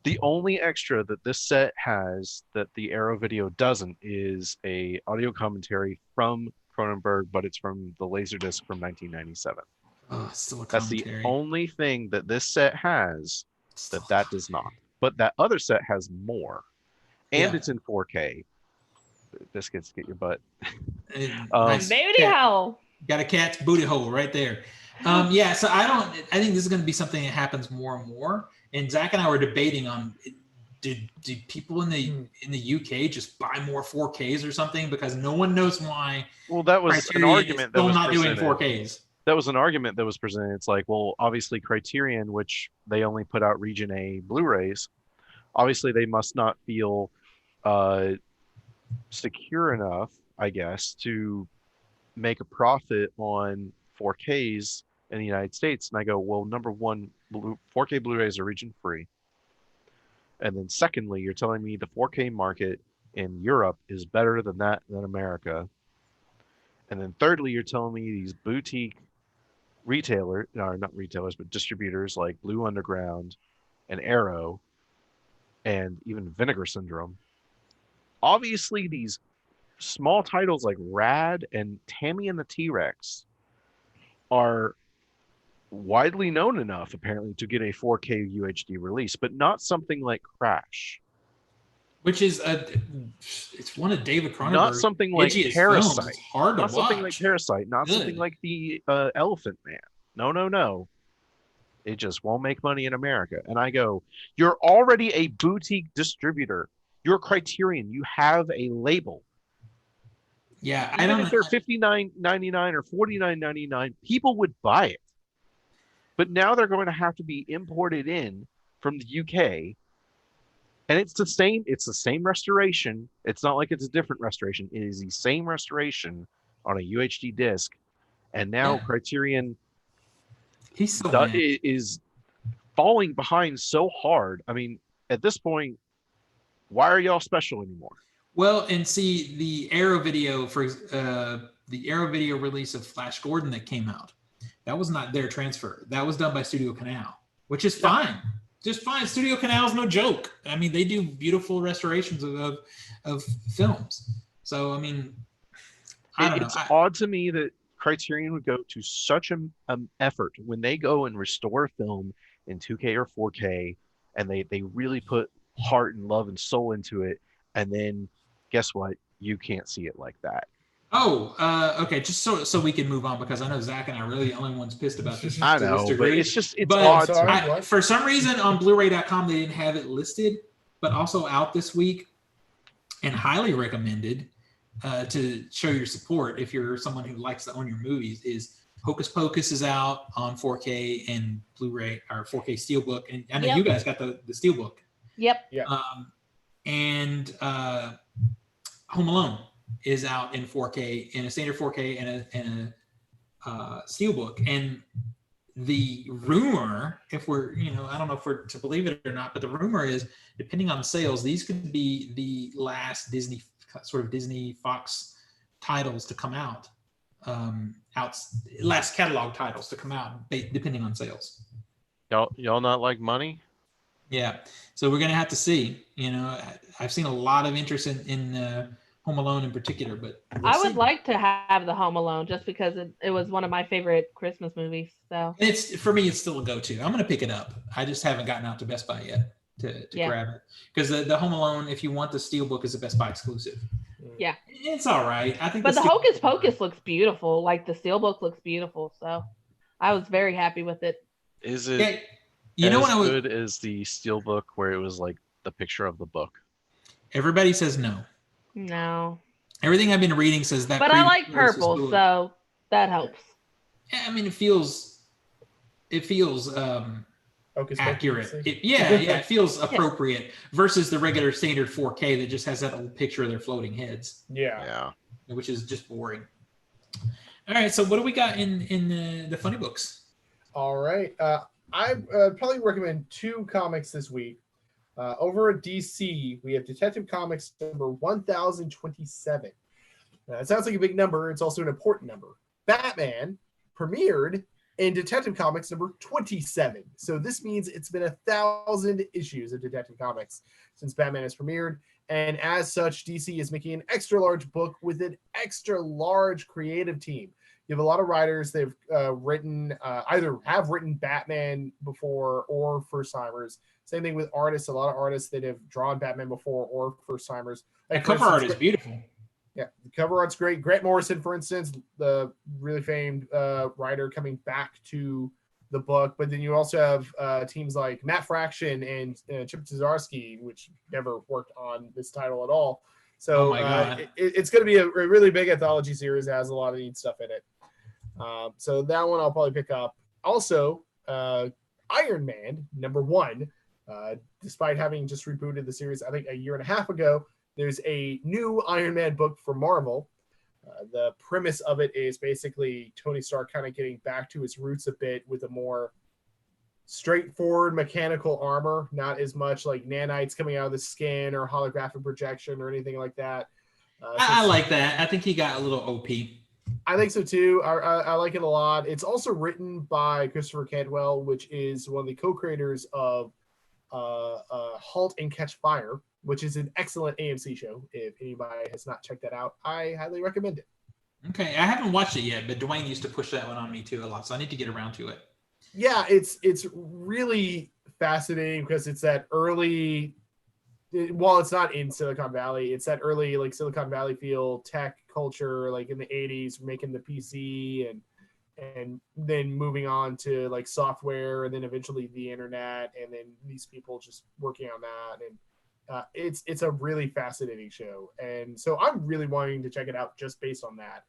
The only extra that this set has that the Arrow Video doesn't is a audio commentary from Cronenberg, but it's from the Laserdisc from 1997. Oh, still a That's the commentary. only thing that this set has that does not. But that other set has more, and Yeah. it's in 4K. Biscuits, get your butt. Nice Booty cat. hole. Got a cat's booty hole right there. Yeah, so I think this is going to be something that happens more and more. And Zach and I were debating on did people in the UK just buy more 4Ks or something, because no one knows why. Well, that was Criterion an argument is that still was not presented. doing 4Ks. That was an argument that was presented. It's like, well, obviously Criterion, which they only put out Region A Blu-rays, obviously they must not feel secure enough, I guess, to make a profit on 4Ks in the United States. And I go, well, number one, 4K Blu-rays are region free. And then secondly, you're telling me the 4K market in Europe is better than America. And then thirdly, you're telling me these boutique not retailers, but distributors like Blue Underground and Arrow and even Vinegar Syndrome. Obviously, these small titles like Rad and Tammy and the T-Rex are widely known enough, apparently, to get a 4K UHD release, but not something like Crash. Which is it's one of David Cronenberg's Not something like edgiest Parasite. films. It's hard to Not watch. something like Parasite. Not Good. something like the Elephant Man. No. It just won't make money in America. And I go, you're already a boutique distributor. You're Criterion. You have a label. Yeah, Even I don't if they're $59.99 or $49.99, people would buy it. But now they're going to have to be imported in from the UK. And it's the same restoration. It's not like it's a different restoration. It is the same restoration on a UHD disc. And now Criterion He's so mad. is falling behind so hard. I mean, at this point, why are y'all special anymore? Well, and see the Arrow video release of Flash Gordon that came out. That was not their transfer. That was done by Studio Canal, which is fine. Just fine. Studio Canal is no joke. I mean, they do beautiful restorations of films. So, I mean, I don't know. It's odd to me that Criterion would go to such an effort when they go and restore a film in 2K or 4K, and they really put heart and love and soul into it, and then guess what? You can't see it like that. Okay. Just so we can move on, because I know Zach and I are really the only ones pissed about this. I to this know, degree. but it's But odd. Sorry, for some reason on Blu-ray.com they didn't have it listed, but also out this week and highly recommended to show your support if you're someone who likes to own your movies is Hocus Pocus is out on 4K and Blu-ray or 4K Steelbook, and I know you guys got the Steelbook. Yep. And Home Alone is out in 4K, in a standard 4K and a Steelbook. And the rumor, if we're, I don't know if we're to believe it or not, but the rumor is, depending on sales, these could be the last Disney Fox titles to come out, last catalog titles to come out, depending on sales. Y'all not like money? Yeah, so we're gonna have to see. I've seen a lot of interest in Home Alone in particular, but I would like to have the Home Alone just because it was one of my favorite Christmas movies. So for me, it's still a go-to. I'm gonna pick it up. I just haven't gotten out to Best Buy yet to grab it, because the Home Alone, if you want the Steelbook, is a Best Buy exclusive. Yeah, it's all right. I think, but the Hocus Pocus looks beautiful. Like the Steelbook looks beautiful, so I was very happy with it. Is it? Yeah. You know, as good as the Steelbook where it was like the picture of the book? Everybody says no. No. Everything I've been reading says that. But I like purple, so that helps. Yeah, I mean, it feels accurate. It feels appropriate versus the regular standard 4K that just has that old picture of their floating heads. Yeah. Which is just boring. All right, so what do we got in the funny books? All right. I probably recommend 2 comics this week. Over at DC, we have Detective Comics number 1027. Now, it sounds like a big number. It's also an important number. Batman premiered in Detective Comics number 27. So this means it's been 1,000 issues of Detective Comics since Batman has premiered. And as such, DC is making an extra large book with an extra large creative team. You have a lot of writers. They've either have written Batman before or first timers. Same thing with artists. A lot of artists that have drawn Batman before or first timers. Like the cover art is beautiful. Yeah, the cover art's great. Grant Morrison, for instance, the really famed writer, coming back to the book. But then you also have teams like Matt Fraction and Chip Zdarsky, which never worked on this title at all. So Oh my God. it's going to be a really big anthology series that has a lot of neat stuff in it. So that one I'll probably pick up. Also, Iron Man #1, despite having just rebooted the series, I think a year and a half ago, there's a new Iron Man book for Marvel. The premise of it is basically Tony Stark kind of getting back to his roots a bit with a more straightforward mechanical armor, not as much like nanites coming out of the skin or holographic projection or anything like that. I like that. I think he got a little OP. I think so too. I like it a lot. It's also written by Christopher Cantwell, which is one of the co-creators of Halt and Catch Fire, which is an excellent AMC show. If anybody has not checked that out, I highly recommend it. Okay, I haven't watched it yet, but Dwayne used to push that one on me too a lot, so I need to get around to it. Yeah, it's really fascinating because it's that early. While it's not in Silicon Valley, it's that early like Silicon Valley feel tech culture, like in the 80s, making the PC and then moving on to like software and then eventually the internet, and then these people just working on that. And it's a really fascinating show. And so I'm really wanting to check it out just based on that.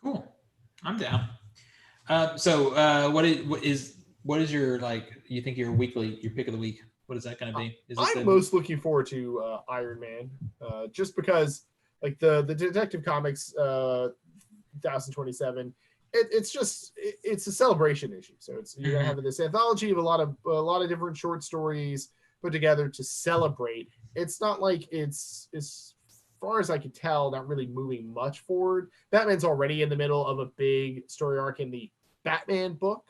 Cool. I'm down. So what is your, like, you think your pick of the week? What is that going to be? I'm most looking forward to Iron Man, just because like the Detective Comics 2027, it's a celebration issue. So you're gonna have this anthology of a lot of different short stories put together to celebrate. It's not like it's, as far as I can tell, not really moving much forward. Batman's already in the middle of a big story arc in the Batman book.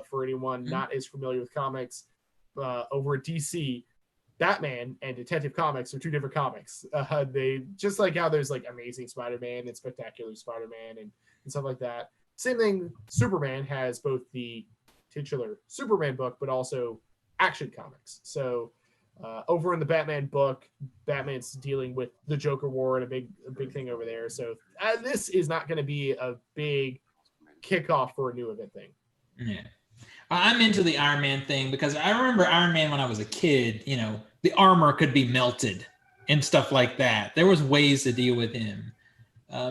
For anyone not as familiar with comics, over at DC, Batman and Detective Comics are two different comics. They just like how there's like Amazing Spider-Man and Spectacular Spider-Man and stuff like that. Same thing, Superman has both the titular Superman book, but also Action Comics. So over in the Batman book, Batman's dealing with the Joker War and a big thing over there. So this is not going to be a big kickoff for a new event thing. Yeah. I'm into the Iron Man thing because I remember Iron Man when I was a kid, you know, the armor could be melted and stuff like that. There was ways to deal with him.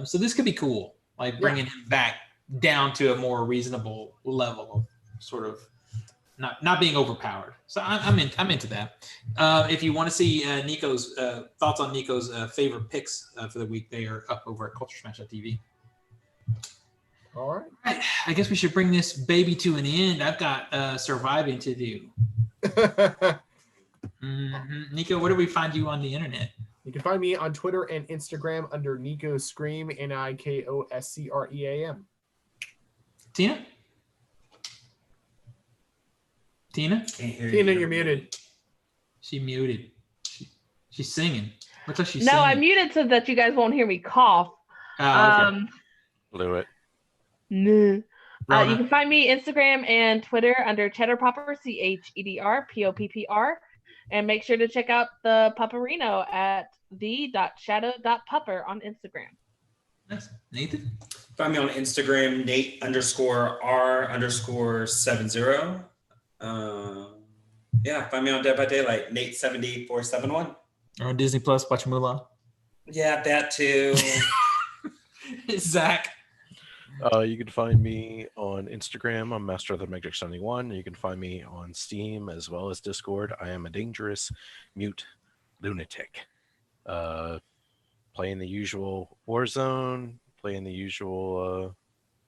So this could be cool, like bringing him back down to a more reasonable level of sort of not being overpowered. So I'm into that. If you want to see Nico's thoughts on Nico's favorite picks for the week, they are up over at Culturesmash.tv. All right. I guess we should bring this baby to an end. I've got surviving to do. Nico, where do we find you on the internet? You can find me on Twitter and Instagram under Nico Scream, NIKOSCREAM. Tina? Tina, you're muted. She muted. She's singing. Looks like she's No, singing. I muted so that you guys won't hear me cough. Oh, okay. Blew it. No. You can find me Instagram and Twitter under Cheddar Popper, CHEDRPOPPR, and make sure to check out the Pupperino at the.shadow.pupper on Instagram. Nice. Nathan? Find me on Instagram, Nate_R_70. Yeah, find me on Dead by Daylight, Nate70471. Or on Disney Plus, watch Mulan. Yeah, that too. Zach? You can find me on Instagram. I'm Master of the Magic 71. You can find me on Steam as well as Discord. I am a dangerous mute lunatic. Playing the usual Warzone, playing the usual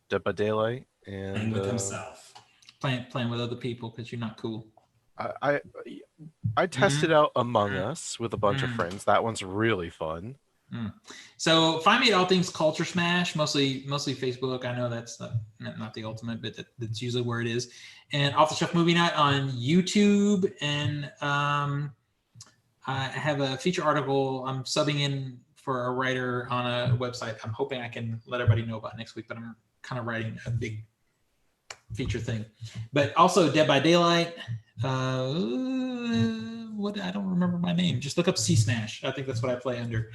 Dead by Daylight, and with himself. Playing with other people because you're not cool. I tested out Among Us with a bunch of friends. That one's really fun. So find me at All Things Culturesmash, mostly Facebook. I know that's not the ultimate, but that's usually where it is. And Off the Shelf Movie Night on YouTube and I have a feature article. I'm subbing in for a writer on a website. I'm hoping I can let everybody know about next week, but I'm kind of writing a big feature thing. But also Dead by Daylight. What I don't remember my name. Just look up C Smash. I think that's what I play under.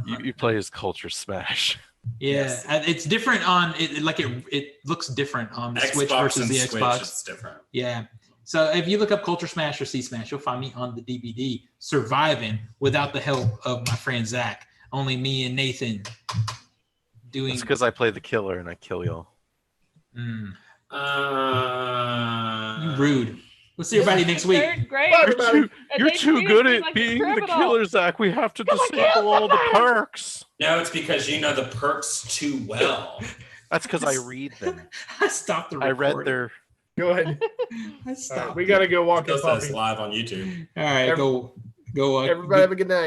You play as Culturesmash. Yeah, Yes. it's different on it. Like it looks different on the Switch Xbox versus and the Switch, Xbox. it's different. Yeah. So if you look up Culturesmash or C Smash, you'll find me on the DVD surviving without the help of my friend Zach. Only me and Nathan doing. It's because I play the killer and I kill y'all. You You rude. We'll see everybody next week. Third grade. Bye, You're everybody. too, And you're they too treated good me at like a being the criminal. killer, Zach. We have to Come on, disable all the perks. No, it's because you know the perks too well. That's because I read them. I stopped the I recording. read their. Go ahead. I stopped. We got to go walk Still and says coffee. live on YouTube. All right, go. Everybody have a good night.